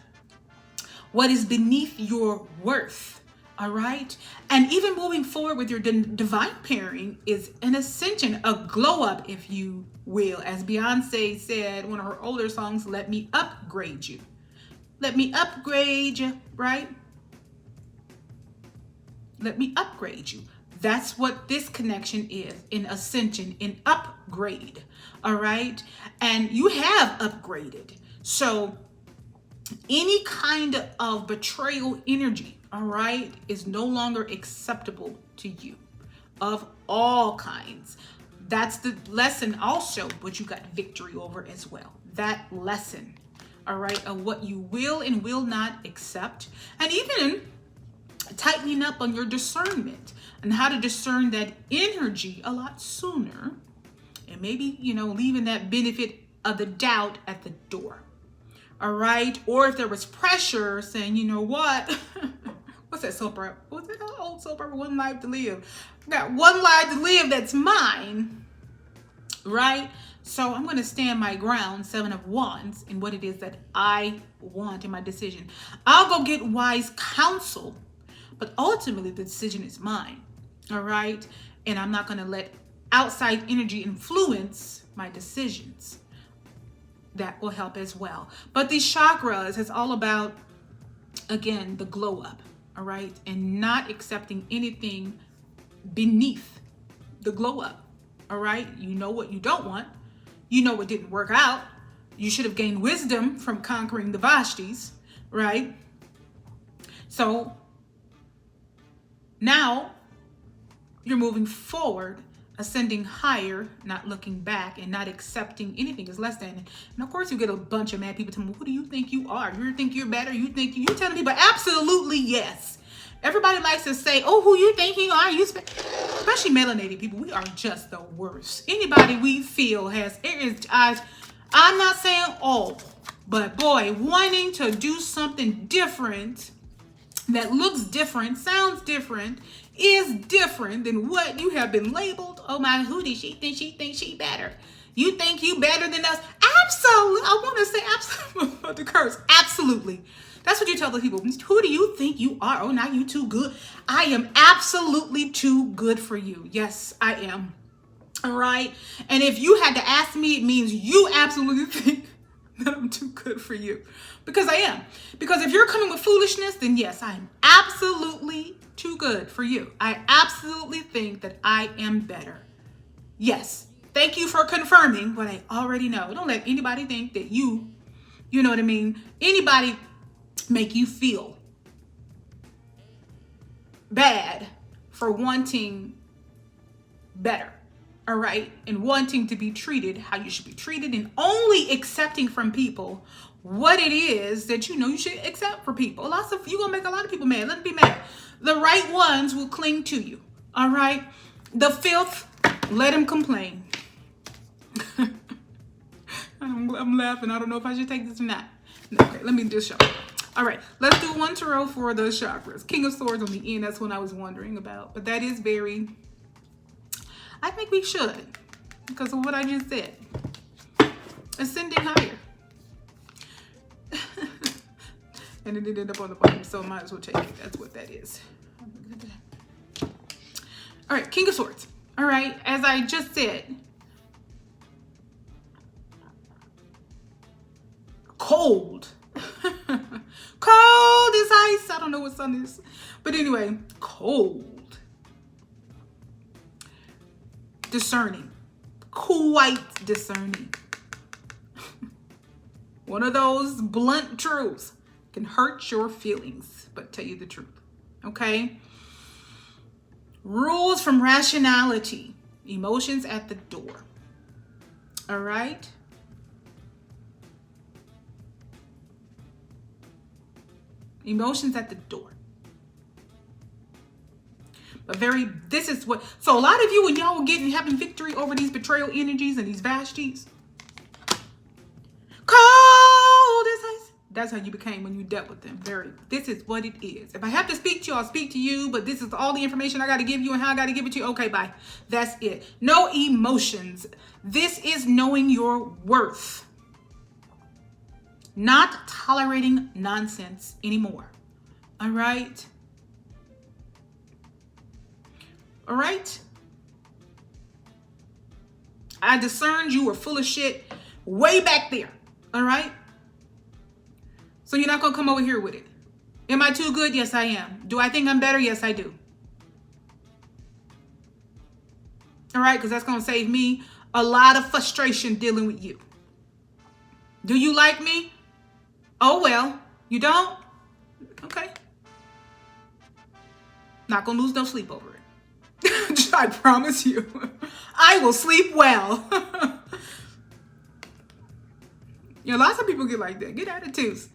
what is beneath your worth. All right. And even moving forward with your divine pairing is an ascension, a glow up, if you will. As Beyonce said, one of her older songs, let me upgrade you. Let me upgrade you, right? Let me upgrade you. That's what this connection is, in ascension, in upgrade. All right. And you have upgraded. So any kind of betrayal energy, all right, is no longer acceptable to you, of all kinds. That's the lesson also, but you got victory over as well. That lesson, all right, of what you will and will not accept. And even tightening up on your discernment and how to discern that energy a lot sooner. And maybe, leaving that benefit of the doubt at the door. All right. Or if there was pressure saying, you know what? What's that soap opera? What's that old soap opera? One life to live. I got one life to live that's mine. Right? So I'm going to stand my ground, 7 of Wands, in what it is that I want in my decision. I'll go get wise counsel, but ultimately the decision is mine. All right? And I'm not going to let outside energy influence my decisions. That will help as well. But these chakras is all about, again, the glow up, all right? And not accepting anything beneath the glow up, all right? You know what you don't want. You know what didn't work out. You should have gained wisdom from conquering the Vashtis, right? So now you're moving forward, ascending higher, not looking back, and not accepting anything as less than. And of course, you get a bunch of mad people telling me, who do you think you are? You think you're better? You telling people, absolutely yes. Everybody likes to say, oh, who you think you are? Especially melanated people, we are just the worst. Anybody we feel has areas, I'm not saying all, but boy, wanting to do something different that looks different, sounds different, is different than what you have been labeled. Oh my, who did she think she better? You think you better than us? Absolutely. I want to say absolutely. The curse. Absolutely. That's what you tell the people. Who do you think you are? Oh, now you too good. I am absolutely too good for you. Yes, I am. All right. And if you had to ask me, it means you absolutely think that I'm too good for you. Because I am. Because if you're coming with foolishness, then yes, I am absolutely too good for you. I absolutely think that I am better. Yes. Thank you for confirming what I already know. Don't let anybody think that you know what I mean? Anybody make you feel bad for wanting better. All right. And wanting to be treated how you should be treated, and only accepting from people what it is that you should accept for people. You're going to make a lot of people mad. Let them be mad. The right ones will cling to you. All right. The filth, let them complain. I'm laughing. I don't know if I should take this or not. Okay, let me just show. All right, let's do one tarot for the chakras. King of Swords on the end. That's what I was wondering about. But that is very, I think we should, because of what I just said. Ascending higher. And it ended up on the bottom, so I might as well take it. That's what that is. All right, King of Swords. All right, as I just said, cold. Cold as ice. I don't know what sun is. But anyway, cold. Discerning. Quite discerning. One of those blunt truths can hurt your feelings, but tell you the truth. Okay? Rules from rationality. Emotions at the door. All right? Emotions at the door. But this is what, so a lot of you, when y'all were having victory over these betrayal energies and these Vashtis, cold as ice. That's how you became when you dealt with them. This is what it is. If I have to speak to you, I'll speak to you, but this is all the information I got to give you and how I got to give it to you. Okay, bye. That's it. No emotions. This is knowing your worth. Not tolerating nonsense anymore. All right? All right? I discerned you were full of shit way back there. All right? So you're not going to come over here with it. Am I too good? Yes, I am. Do I think I'm better? Yes, I do. All right? Because that's going to save me a lot of frustration dealing with you. Do you like me? Oh, well. You don't? Okay. Not going to lose no sleep over it. I promise you. I will sleep well. You know, lots of people get like that. Get attitudes.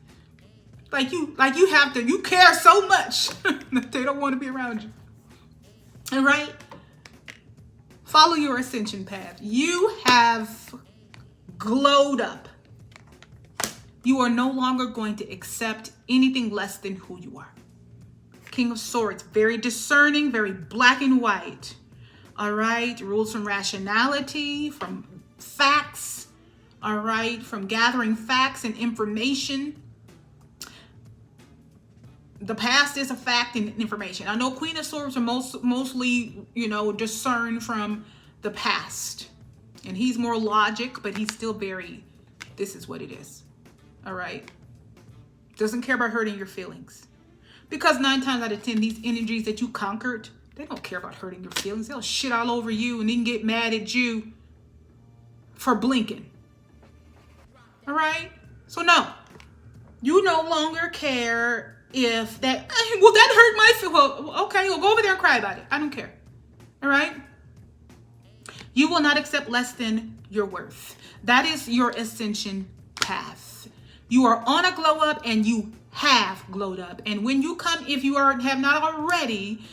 Like you have to, you care so much that they don't want to be around you. All right? Follow your ascension path. You have glowed up. You are no longer going to accept anything less than who you are. King of Swords, very discerning, very black and white. All right? Rules from rationality, from facts. All right? From gathering facts and information. The past is a fact and information. I know Queen of Swords are mostly, discern from the past. And he's more logic, but he's still very, this is what it is. All right? Doesn't care about hurting your feelings. Because 9 times out of 10, these energies that you conquered, they don't care about hurting your feelings. They'll shit all over you and then get mad at you for blinking. All right? So no, you no longer care if that, well, that hurt my feelings. Well, okay, well, go over there and cry about it. I don't care. All right? You will not accept less than your worth. That is your ascension path. You are on a glow up and you have glowed up. And when you come, if you have not already,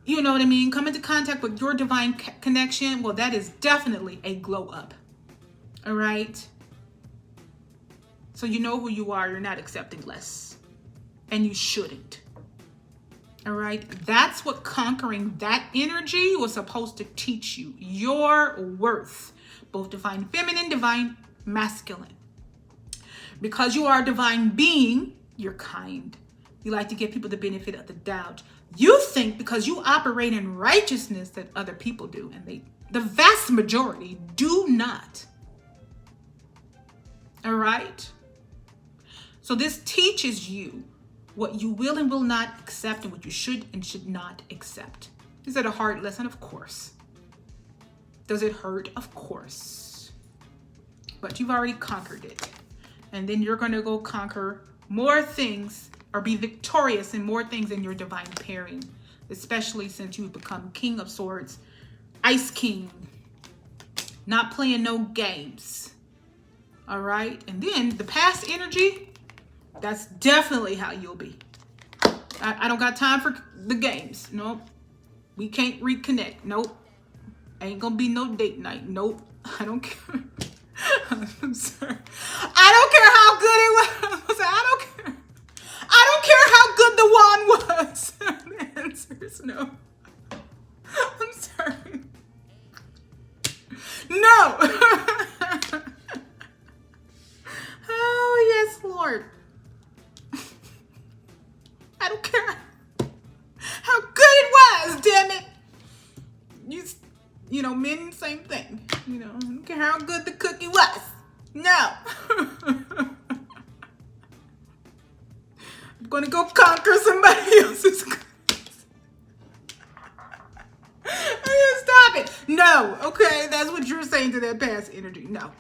come into contact with your divine connection, well, that is definitely a glow up. All right? So you know who you are. You're not accepting less. And you shouldn't. All right? That's what conquering that energy was supposed to teach you. Your worth. Both divine feminine, divine masculine. Because you are a divine being, you're kind. You like to give people the benefit of the doubt. You think because you operate in righteousness that other people do. And the vast majority do not. All right? So this teaches you what you will and will not accept and what you should and should not accept. Is it a hard lesson? Of course. Does it hurt? Of course. But you've already conquered it. And then you're going to go conquer more things or be victorious in more things in your divine pairing, especially since you've become King of Swords, Ice King, not playing no games. All right? And then the past energy, that's definitely how you'll be. I don't got time for the games. Nope. We can't reconnect. Nope. Ain't gonna be no date night. Nope. I don't care. I'm sorry. I don't care how good it was. I don't care. I don't care how good the wand was. The answer is no. I'm sorry. No. Oh, yes, Lord. I don't care how good it was, damn it. Men, same thing. I don't care how good the cookie was. No. I'm going to go conquer somebody else's cookies. Stop it. No. Okay, that's what you're saying to that past energy. No.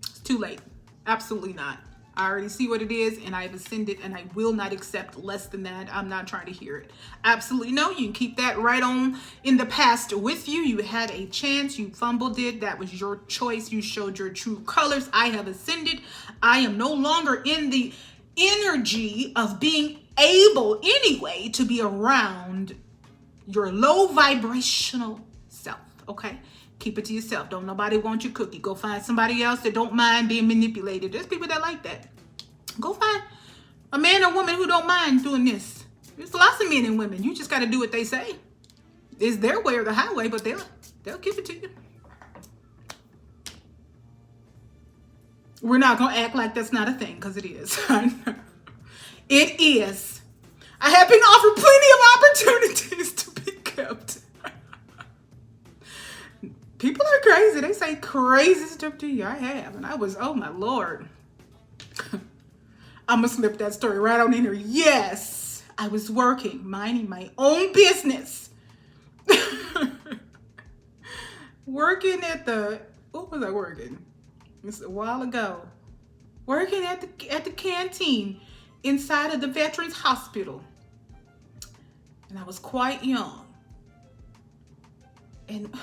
It's too late. Absolutely not. I already see what it is and I've ascended and I will not accept less than that. I'm not trying to hear it. Absolutely no. You can keep that right on in the past with you. You had a chance. You fumbled it. That was your choice. You showed your true colors. I have ascended. I am no longer in the energy of being able anyway to be around your low vibrational self. Okay? Keep it to yourself. Don't nobody want your cookie. Go find somebody else that don't mind being manipulated. There's people that like that. Go find a man or woman who don't mind doing this. There's lots of men and women. You just got to do what they say. It's their way or the highway, but they'll give it to you. We're not going to act like that's not a thing, because it is. It is. I have been offered plenty of opportunities to be kept. People are crazy. They say crazy stuff to you. I have. And I was, oh my Lord. I'm going to slip that story right on in there. Yes, I was working, minding my own business. Working at the, what was I working? It's a while ago. Working at the canteen inside of the Veterans Hospital. And I was quite young. And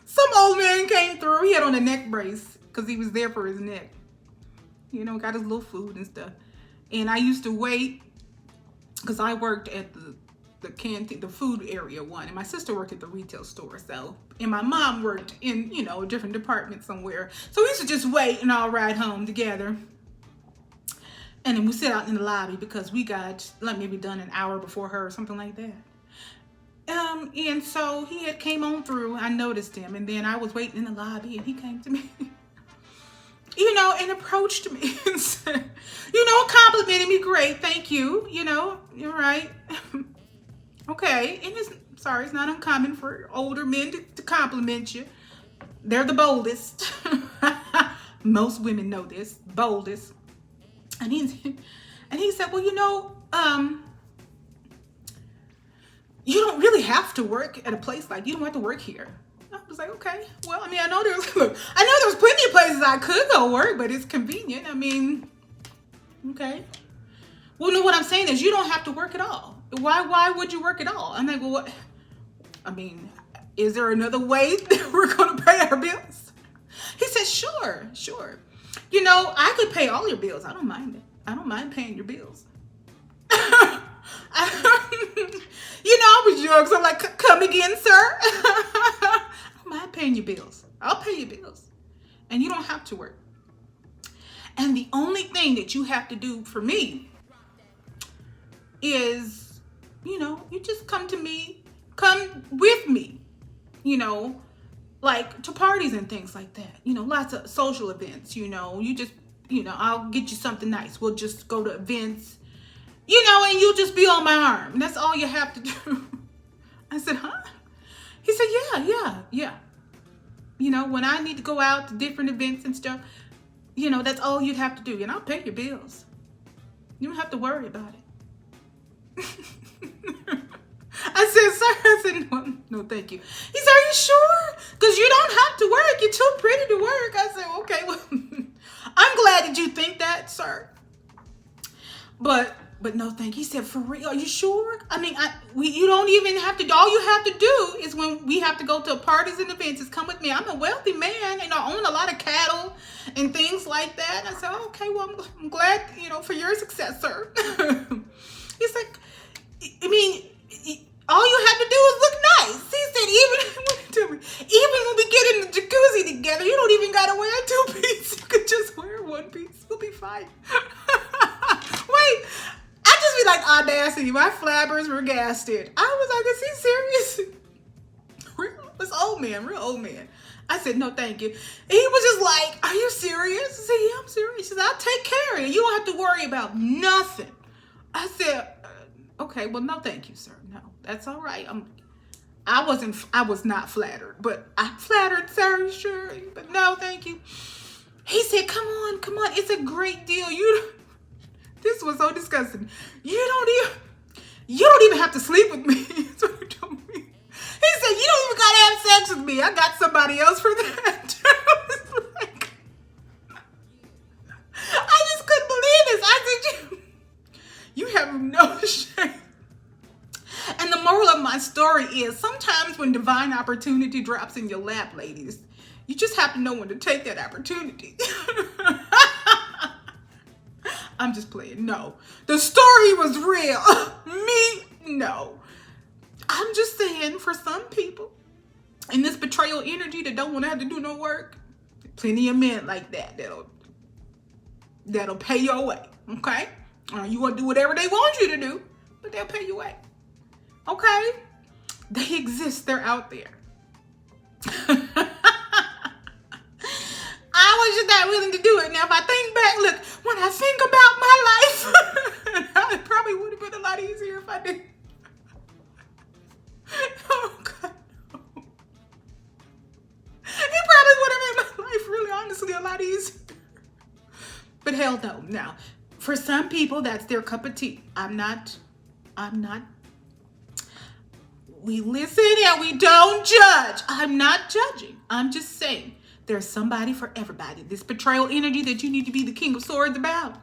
some old man came through. He had on a neck brace because he was there for his neck. You know, got his little food and stuff. And I used to wait because I worked at the canteen, the food area one. And my sister worked at the retail store. So, and my mom worked in, you know, a different department somewhere. So we used to just wait and all ride home together. And then we sit out in the lobby because we got like maybe done an hour before her or something like that. And so he had came on through. I noticed him, and then I was waiting in the lobby, and he came to me, you know, and approached me and said, you know, complimented me. Great, thank you. You know, you're right. Okay, and it's not uncommon for older men to compliment you. They're the boldest. Most women know this, boldest. And he said, well, you know, you don't really have to work at a place like, you don't have to work here. I was like, okay. Well, I mean, I know there's plenty of places I could go work, but it's convenient. I mean, okay. Well, no, what I'm saying is you don't have to work at all. Why would you work at all? I'm like, well, what? I mean, is there another way that we're going to pay our bills? He said, sure. You know, I could pay all your bills. I don't mind it. I don't mind paying your bills. You know, I was young, so I'm like, come again, sir. I don't mind paying your bills. I'll pay your bills. And you don't have to work. And the only thing that you have to do for me is, you know, you just come with me, you know, like to parties and things like that. You know, lots of social events, you know, I'll get you something nice. We'll just go to events, you know, and you'll just be on my arm. And that's all you have to do. I said, huh? He said, yeah. You know, when I need to go out to different events and stuff, you know, that's all you'd have to do. And I'll pay your bills. You don't have to worry about it. I said, no, thank you. He said, are you sure? Because you don't have to work. You're too pretty to work. I said, okay, well, I'm glad that you think that, sir. But no, thank you. He said, for real, are you sure? I mean, you don't even have to, all you have to do is when we have to go to parties and events is come with me. I'm a wealthy man and I own a lot of cattle and things like that. I said, oh, okay, well, I'm glad, you know, for your success, sir. He's like, I mean, all you have to do is look nice. He said, even when we get in the jacuzzi together, you don't even gotta wear a two-piece. You could just wear one piece. You'll be fine. Wait, I just be like audacity. My flabbers were gasted. I was like, is he serious? This real old man. I said, no, thank you. And he was just like, are you serious? I said, yeah, I'm serious. He said, I'll take care of you. You don't have to worry about nothing. I said, okay, well, no, thank you, sir. No, that's all right. I was not flattered, but I'm flattered, sir, sure. But no, thank you. He said, come on. It's a great deal. This was so disgusting. You don't even have to sleep with me. That's what he told me. He said, you don't even gotta have sex with me. I got somebody else for that. I was like, I just couldn't believe this. I said, you have no shame. And the moral of my story is sometimes when divine opportunity drops in your lap, ladies, you just have to know when to take that opportunity. I'm just playing. No, the story was real. Me, no. I'm just saying for some people in this betrayal energy that don't want to have to do no work, plenty of men like that that'll pay your way. Okay? You want to do whatever they want you to do, but they'll pay you way. Okay? They exist. They're out there. not willing to do it. Now, if I think back, look, when I think about my life, it probably would have been a lot easier if I did. Oh, God. No. It probably would have made my life really, honestly, a lot easier. But hell no. Now, for some people, that's their cup of tea. I'm not. We listen and we don't judge. I'm not judging. I'm just saying there's somebody for everybody. This betrayal energy that you need to be the King of Swords about,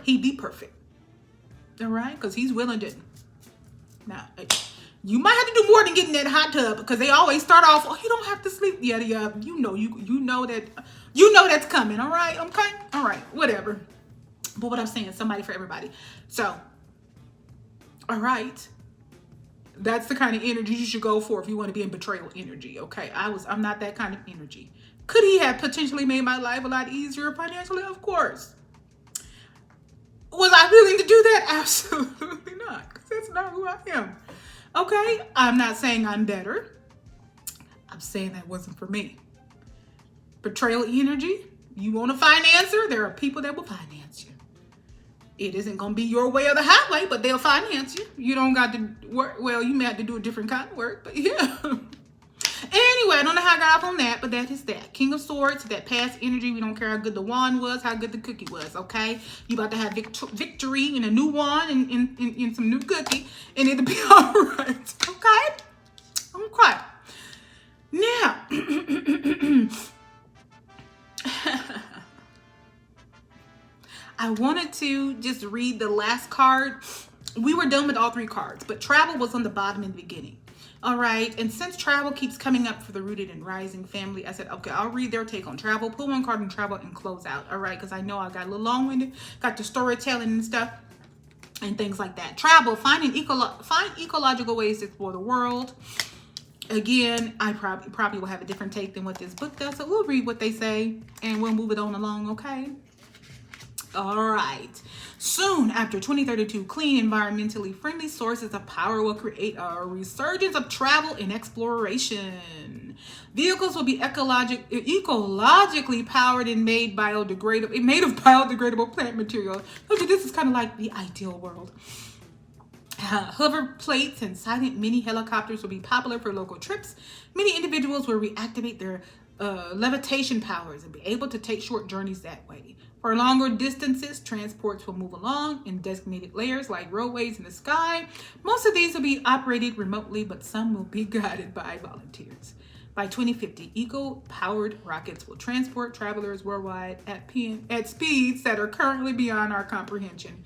he'd be perfect. All right? Because he's willing to. Now, you might have to do more than get in that hot tub, because they always start off, oh, you don't have to sleep. Yeah. You know that's coming. All right? Okay? All right. Whatever. But what I'm saying, somebody for everybody. So, all right. That's the kind of energy you should go for if you want to be in betrayal energy, okay? I'm not that kind of energy. Could he have potentially made my life a lot easier financially? Of course. Was I willing to do that? Absolutely not, because that's not who I am. Okay? I'm not saying I'm better. I'm saying that wasn't for me. Betrayal energy, you want a financer? There are people that will finance you. It isn't going to be your way or the highway, but they'll finance you. You don't got to work. Well, you may have to do a different kind of work, but yeah. Anyway, I don't know how I got off on that, but that is that. King of Swords, that past energy. We don't care how good the wand was, how good the cookie was, okay? You about to have victory in a new wand and in some new cookie, and it'll be all right, okay? Okay. Now, I wanted to just read the last card. We were done with all three cards, but travel was on the bottom in the beginning. All right. And since travel keeps coming up for the Rooted and Rising family, I said, okay, I'll read their take on travel, pull one card on travel, and close out. All right. Because I know I got a little long-winded, got the storytelling and stuff and things like that. Travel, find ecological ways to explore the world. Again, I probably will have a different take than what this book does. So we'll read what they say and we'll move it on along. Okay. All right. Soon after 2032, clean, environmentally friendly sources of power will create a resurgence of travel and exploration. Vehicles will be ecologically powered and made of biodegradable plant material. This is kind of like the ideal world. Hover plates and silent mini helicopters will be popular for local trips. Many individuals will reactivate their levitation powers and be able to take short journeys that way. For longer distances, transports will move along in designated layers like roadways in the sky. Most of these will be operated remotely, but some will be guided by volunteers. By 2050, eco-powered rockets will transport travelers worldwide at speeds that are currently beyond our comprehension.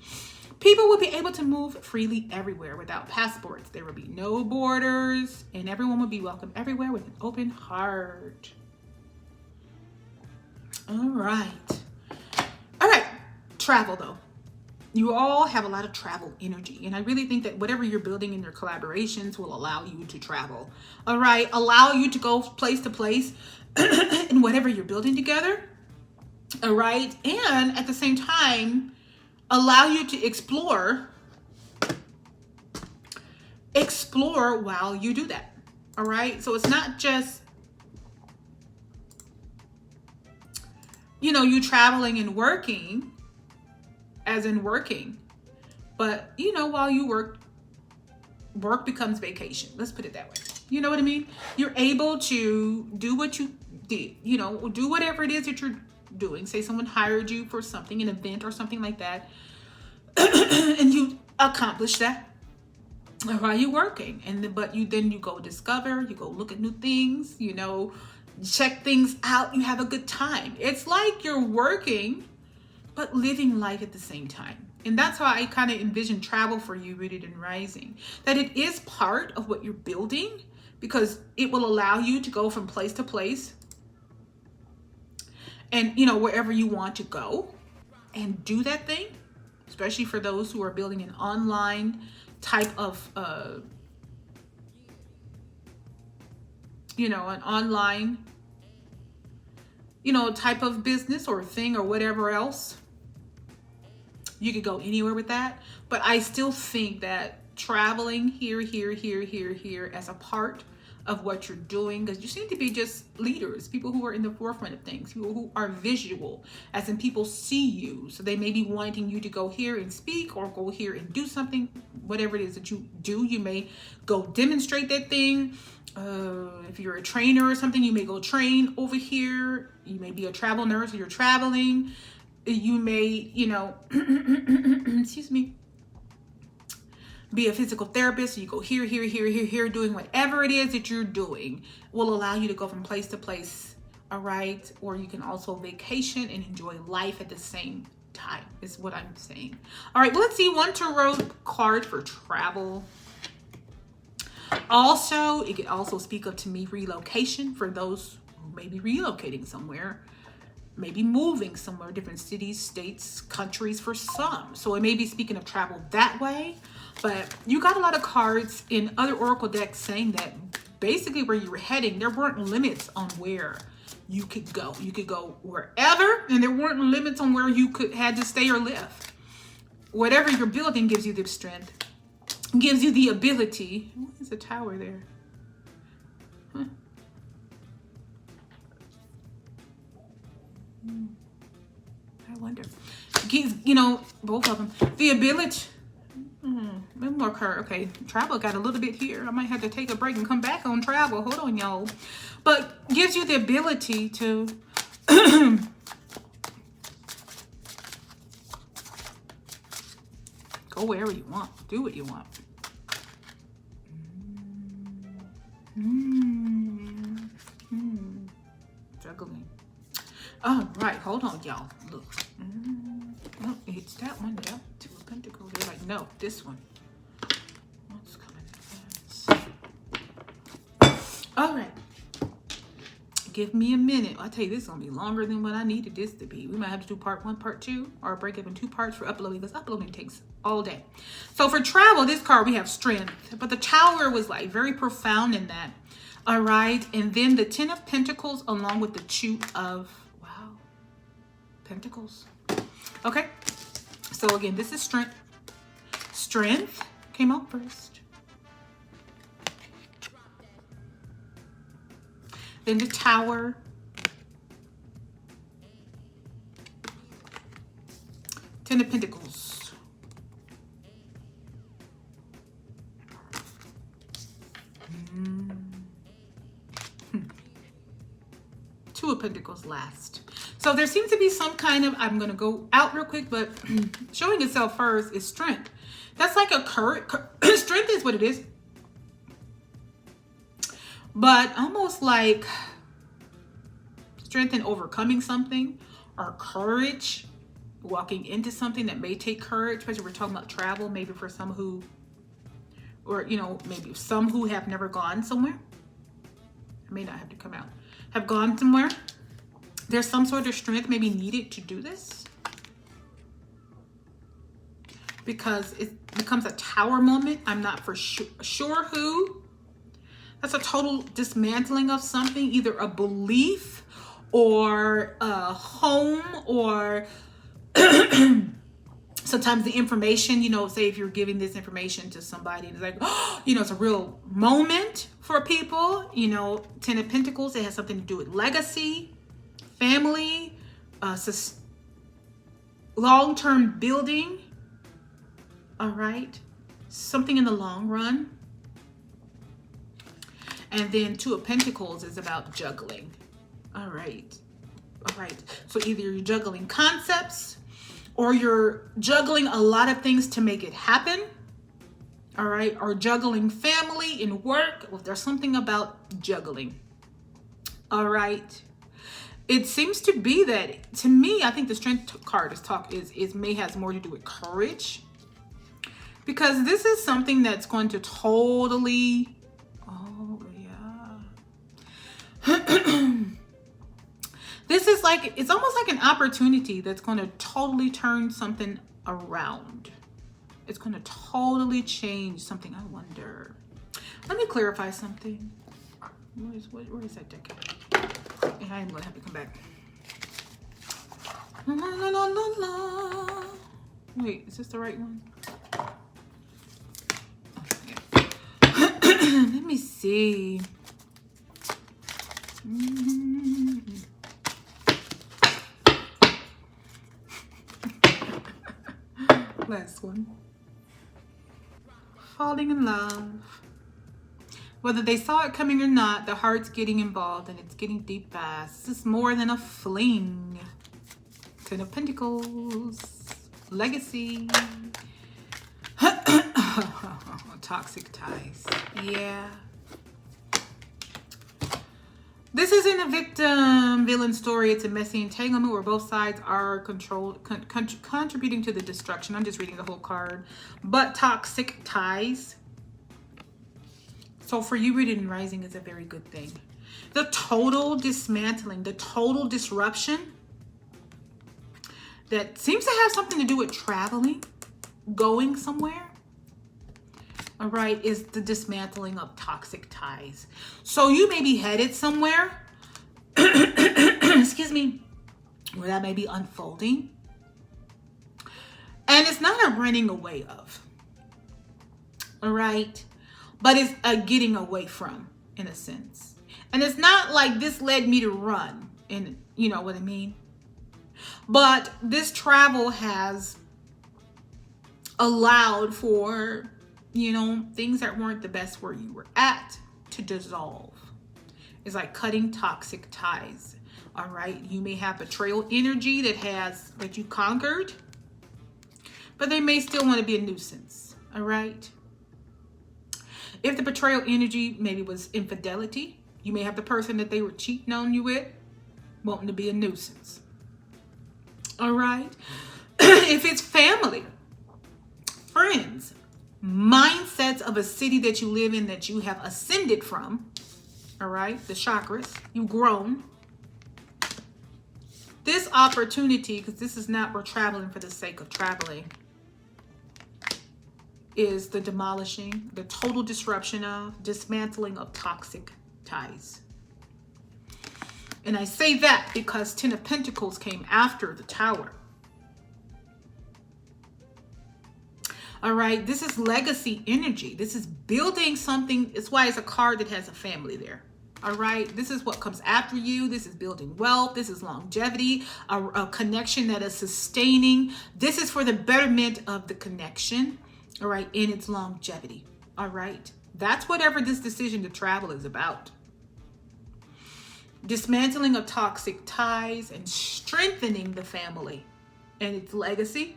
People will be able to move freely everywhere without passports. There will be no borders, and everyone will be welcome everywhere with an open heart. All right. Travel, though. You all have a lot of travel energy, and I really think that whatever you're building in your collaborations will allow you to travel. All right. Allow you to go place to place in whatever you're building together. All right. And at the same time, allow you to explore while you do that. All right. So it's not just, you traveling and working, as in working, but while you work becomes vacation. Let's put it that way. You know what I mean? You're able to do what you did, do whatever it is that you're doing. Say someone hired you for something, an event or something like that, and you accomplish that while you're working. But you go discover, you go look at new things, check things out. You have a good time. It's like you're working, but living life at the same time. And that's how I kind of envision travel for you, Rooted and Rising. That it is part of what you're building, because it will allow you to go from place to place and, wherever you want to go and do that thing, especially for those who are building an online type of, an online, type of business or thing or whatever else. You could go anywhere with that. But I still think that traveling here as a part of what you're doing, because you seem to be just leaders, people who are in the forefront of things, people who are visual, as in people see you. So they may be wanting you to go here and speak, or go here and do something, whatever it is that you do. You may go demonstrate that thing. If you're a trainer or something, you may go train over here. You may be a travel nurse, or you're traveling. You may, you know, excuse me, be a physical therapist. So you go here, here, here, here, here, doing whatever it is that you're doing will allow you to go from place to place. All right. Or you can also vacation and enjoy life at the same time, is what I'm saying. All right. Well, let's see. One tarot card for travel. Also, it could also speak of to me relocation for those who may be relocating somewhere, maybe moving somewhere, different cities, states, countries for some. So it may be speaking of travel that way. But you got a lot of cards in other oracle decks saying that basically where you were heading, there weren't limits on where you could go. You could go wherever, and there weren't limits on where you had to stay or live. Whatever you're building gives you the strength, gives you the ability. What is the tower there? Huh. I wonder. You know, both of them. The ability. One more card. Okay, travel got a little bit here. I might have to take a break and come back on travel. Hold on, y'all. But gives you the ability to go wherever you want. Do what you want. Juggling. Oh, right. Hold on, y'all. Look. Oh, it's that one. Yep. Two of Pentacles. They're like, no, this one. What's coming next? All right. Give me a minute. I'll tell you, this is going to be longer than what I needed this to be. We might have to do part 1, part 2, or break up in 2 parts for uploading, because uploading takes all day. So for travel, this card, we have strength. But the tower was like very profound in that. All right. And then the 10 of Pentacles along with the 2 of, wow, Pentacles. Okay. So again, this is strength. Strength came out first. Then the tower. Ten of Pentacles. Two of Pentacles last. So there seems to be some kind of, I'm going to go out real quick, but showing itself first is strength. That's like a courage. Strength is what it is. But almost like strength in overcoming something, or courage, walking into something that may take courage, especially we're talking about travel, maybe for some who, or, you know, maybe some who have never gone somewhere. I may not have to come out. Have gone somewhere. There's some sort of strength maybe needed to do this, because it becomes a tower moment. I'm not for sure who. That's a total dismantling of something, either a belief or a home, or sometimes the information, you know, say if you're giving this information to somebody, it's like, oh, you know, it's a real moment for people. You know, 10 of Pentacles, it has something to do with legacy, family, long-term building. All right. Something in the long run. And then 2 of Pentacles is about juggling. All right. All right. So either you're juggling concepts, or you're juggling a lot of things to make it happen. All right. Or juggling family and work. Well, there's something about juggling. All right. It seems to be that, to me, I think the strength card may has more to do with courage, because this is something that's going to totally, oh yeah. This is like, it's almost like an opportunity that's going to totally turn something around. It's going to totally change something. I wonder. Let me clarify something. Where is that deck at? Yeah, I'm going to have to come back. La, la, la, la, la. Wait, is this the right one? Okay. Let me see. Last one. Falling in love. Whether they saw it coming or not, the heart's getting involved and it's getting deep fast. This is more than a fling. Ten of Pentacles. Legacy. Toxic ties. Yeah. This isn't a victim villain story. It's a messy entanglement where both sides are contributing to the destruction. I'm just reading the whole card. But toxic ties. So for you, rooted and rising is a very good thing. The total dismantling, the total disruption that seems to have something to do with traveling, going somewhere. All right, is the dismantling of toxic ties. So you may be headed somewhere, excuse me, where that may be unfolding. And it's not a running away of, all right? But it's a getting away from, in a sense. And it's not like this led me to run, and you know what I mean? But this travel has allowed for, you know, things that weren't the best where you were at to dissolve. It's like cutting toxic ties. All right. You may have betrayal energy that you conquered, but they may still want to be a nuisance. All right. If the betrayal energy maybe was infidelity, you may have the person that they were cheating on you with wanting to be a nuisance. All right. If it's family, friends, mindsets of a city that you live in that you have ascended from, all right, the chakras, you've grown. This opportunity, because this is not we're traveling for the sake of traveling, is the demolishing, the total disruption of, dismantling of toxic ties. And I say that because Ten of Pentacles came after the Tower. All right, this is legacy energy. This is building something. It's why it's a card that has a family there. All right, this is what comes after you. This is building wealth. This is longevity, a connection that is sustaining. This is for the betterment of the connection, all right, in its longevity. All right, that's whatever this decision to travel is about. Dismantling of toxic ties and strengthening the family and its legacy.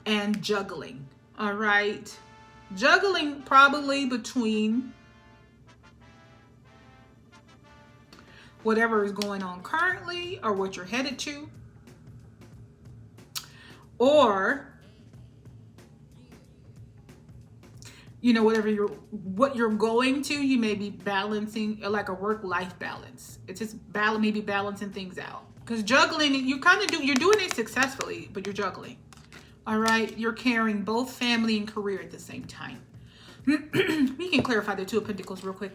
And juggling, all right? Juggling probably between whatever is going on currently or what you're headed to, or, you know, what you're going to, you may be balancing like a work-life balance. It's just maybe balancing things out. Because juggling, you're doing it successfully, but you're juggling. All right, you're carrying both family and career at the same time. We can clarify the Two of Pentacles real quick.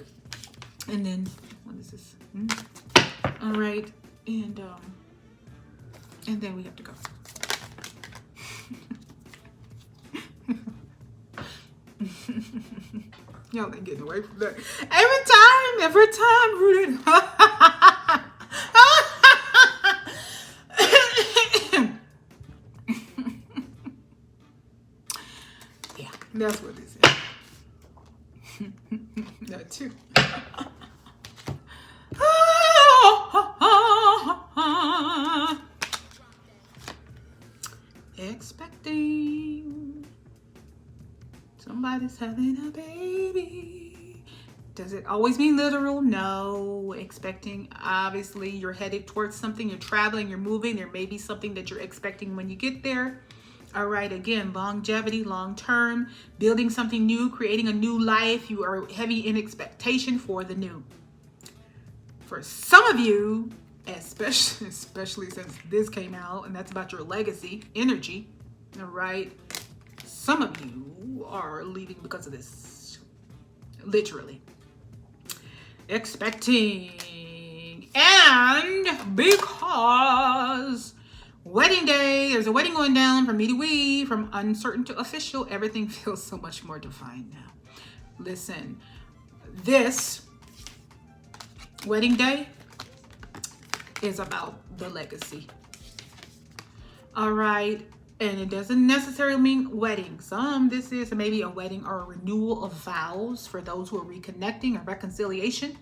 And then, what is this? All right, and then we have to go. Y'all ain't getting away from that. Every time, Rooted. Yeah, that's what this is. That too. Expecting. Somebody's having a baby. Does it always mean literal? No. Expecting, obviously, you're headed towards something. You're traveling, you're moving. There may be something that you're expecting when you get there. All right, again, longevity, long term, building something new, creating a new life. You are heavy in expectation for the new. For some of you, especially since this came out, and that's about your legacy, energy, all right? Some of you are leaving because of this, literally. Expecting, and because wedding day, there's a wedding going down from me to we, from uncertain to official, everything feels so much more defined now. Listen, this wedding day is about the legacy. All right. And it doesn't necessarily mean wedding. This is maybe a wedding or a renewal of vows for those who are reconnecting or reconciliation.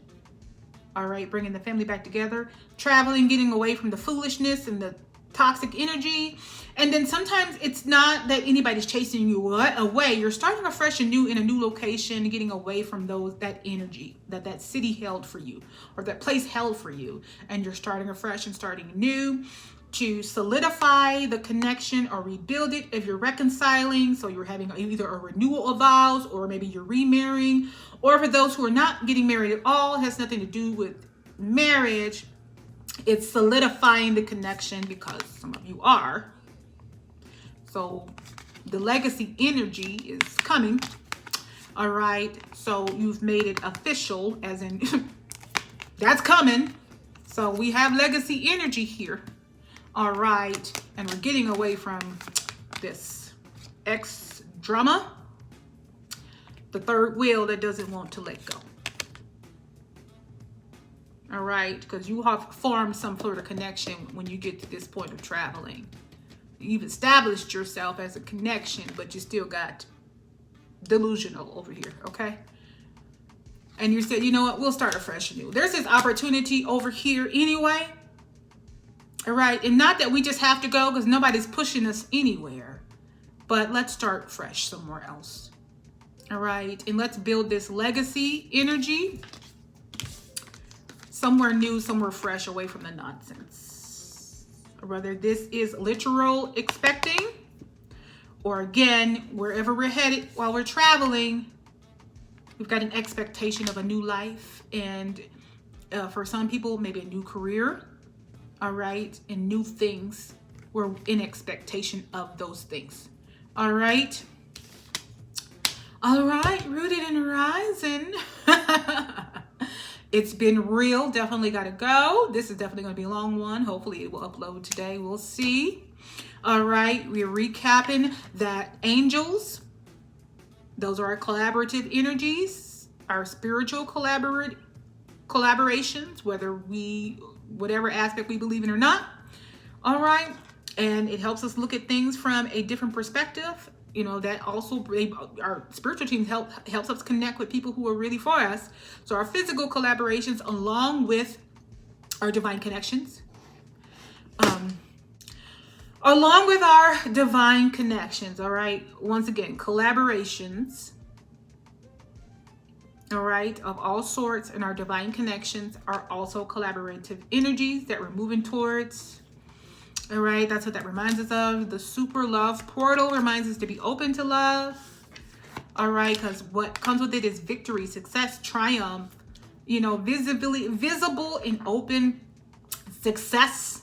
All right, bringing the family back together, traveling, getting away from the foolishness and the toxic energy. And then sometimes it's not that anybody's chasing you away. You're starting afresh and new in a new location, getting away from that energy that city held for you or that place held for you. And you're starting afresh and starting new to solidify the connection or rebuild it if you're reconciling. So you're having either a renewal of vows, or maybe you're remarrying, or for those who are not getting married at all, it has nothing to do with marriage. It's solidifying the connection because some of you are. So the legacy energy is coming. All right. So you've made it official, as in that's coming. So we have legacy energy here. All right. And we're getting away from this ex drama, the third wheel that doesn't want to let go. All right. Because you have formed some sort of connection when you get to this point of traveling. You've established yourself as a connection, but you still got delusional over here. Okay. And you said, you know what? We'll start afresh and new. There's this opportunity over here anyway. All right. And not that we just have to go because nobody's pushing us anywhere, but let's start fresh somewhere else. All right. And let's build this legacy energy somewhere new, somewhere fresh, away from the nonsense. Whether this is literal expecting, or again, wherever we're headed while we're traveling, we've got an expectation of a new life. And for some people, maybe a new career. All right. And new things. We're in expectation of those things. All right. All right. Rooted and rising. It's been real. Definitely got to go. This is definitely going to be a long one. Hopefully it will upload today. We'll see. All right. We're recapping that angels. Those are our collaborative energies, our spiritual collaborations, whatever aspect we believe in or not. All right. And it helps us look at things from a different perspective. You know, that also, our spiritual team helps us connect with people who are really for us. So our physical collaborations along with our divine connections. Along with our divine connections, all right? Once again, collaborations, all right, of all sorts, and our divine connections are also collaborative energies that we're moving towards. All right, that's what that reminds us of. The super love portal reminds us to be open to love. All right, because what comes with it is victory, success, triumph, you know, visible and open success.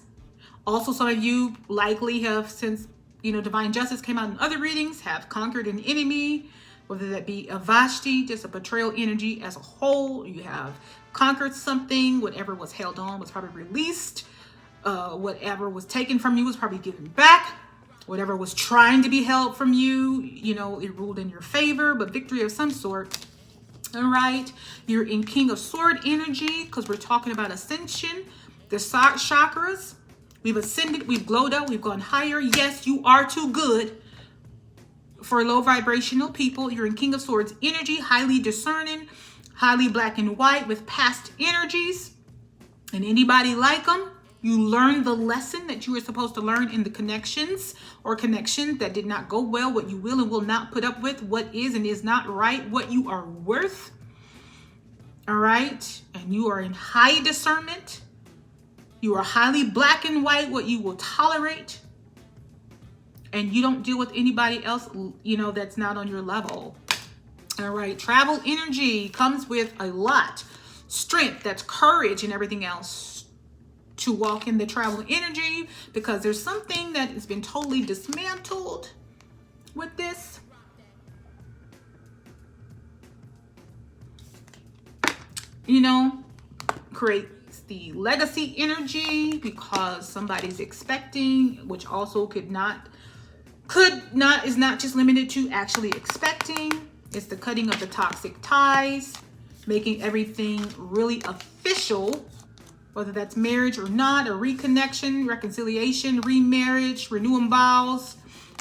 Also, some of you likely have, since, you know, divine justice came out in other readings, have conquered an enemy, whether that be a Vashti, just a betrayal energy as a whole. You have conquered something. Whatever was held on was probably released. Whatever was taken from you was probably given back. Whatever was trying to be held from you, you know, it ruled in your favor, but victory of some sort. All right. You're in King of Sword energy because we're talking about ascension. The chakras. We've ascended. We've glowed up. We've gone higher. Yes, you are too good for low vibrational people. You're in King of Swords energy, highly discerning, highly black and white with past energies. And anybody like them, you learned the lesson that you were supposed to learn in the connections or connections that did not go well, what you will and will not put up with, what is and is not right, what you are worth. All right. And you are in high discernment. You are highly black and white, what you will tolerate. And you don't deal with anybody else, you know, that's not on your level. All right. Travel energy comes with a lot. Strength, that's courage and everything else to walk in the travel energy, because there's something that has been totally dismantled with this. You know, creates the legacy energy because somebody's expecting, which also is not just limited to actually expecting. It's the cutting of the toxic ties, making everything really official, whether that's marriage or not, or reconnection, reconciliation, remarriage, renewing vows,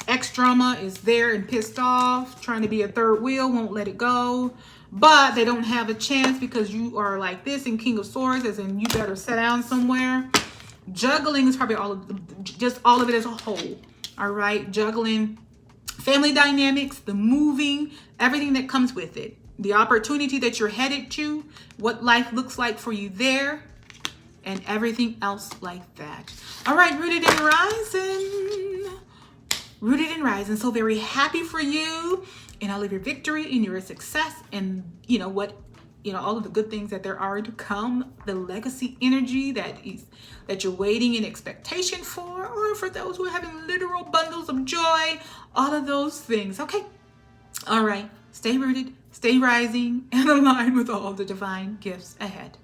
Ex-drama is there and pissed off, trying to be a third wheel, won't let it go. But they don't have a chance because you are like this in King of Swords, as in you better sit down somewhere. Juggling is probably just all of it as a whole. All right, juggling family dynamics, the moving, everything that comes with it. The opportunity that you're headed to, what life looks like for you there, and everything else like that. All right, rooted and rising. Rooted and rising. So very happy for you and all of your victory and your success and all of the good things that there are to come, the legacy energy that you're waiting in expectation for, or for those who are having literal bundles of joy, all of those things. Okay. All right. Stay rooted, stay rising, and align with all the divine gifts ahead.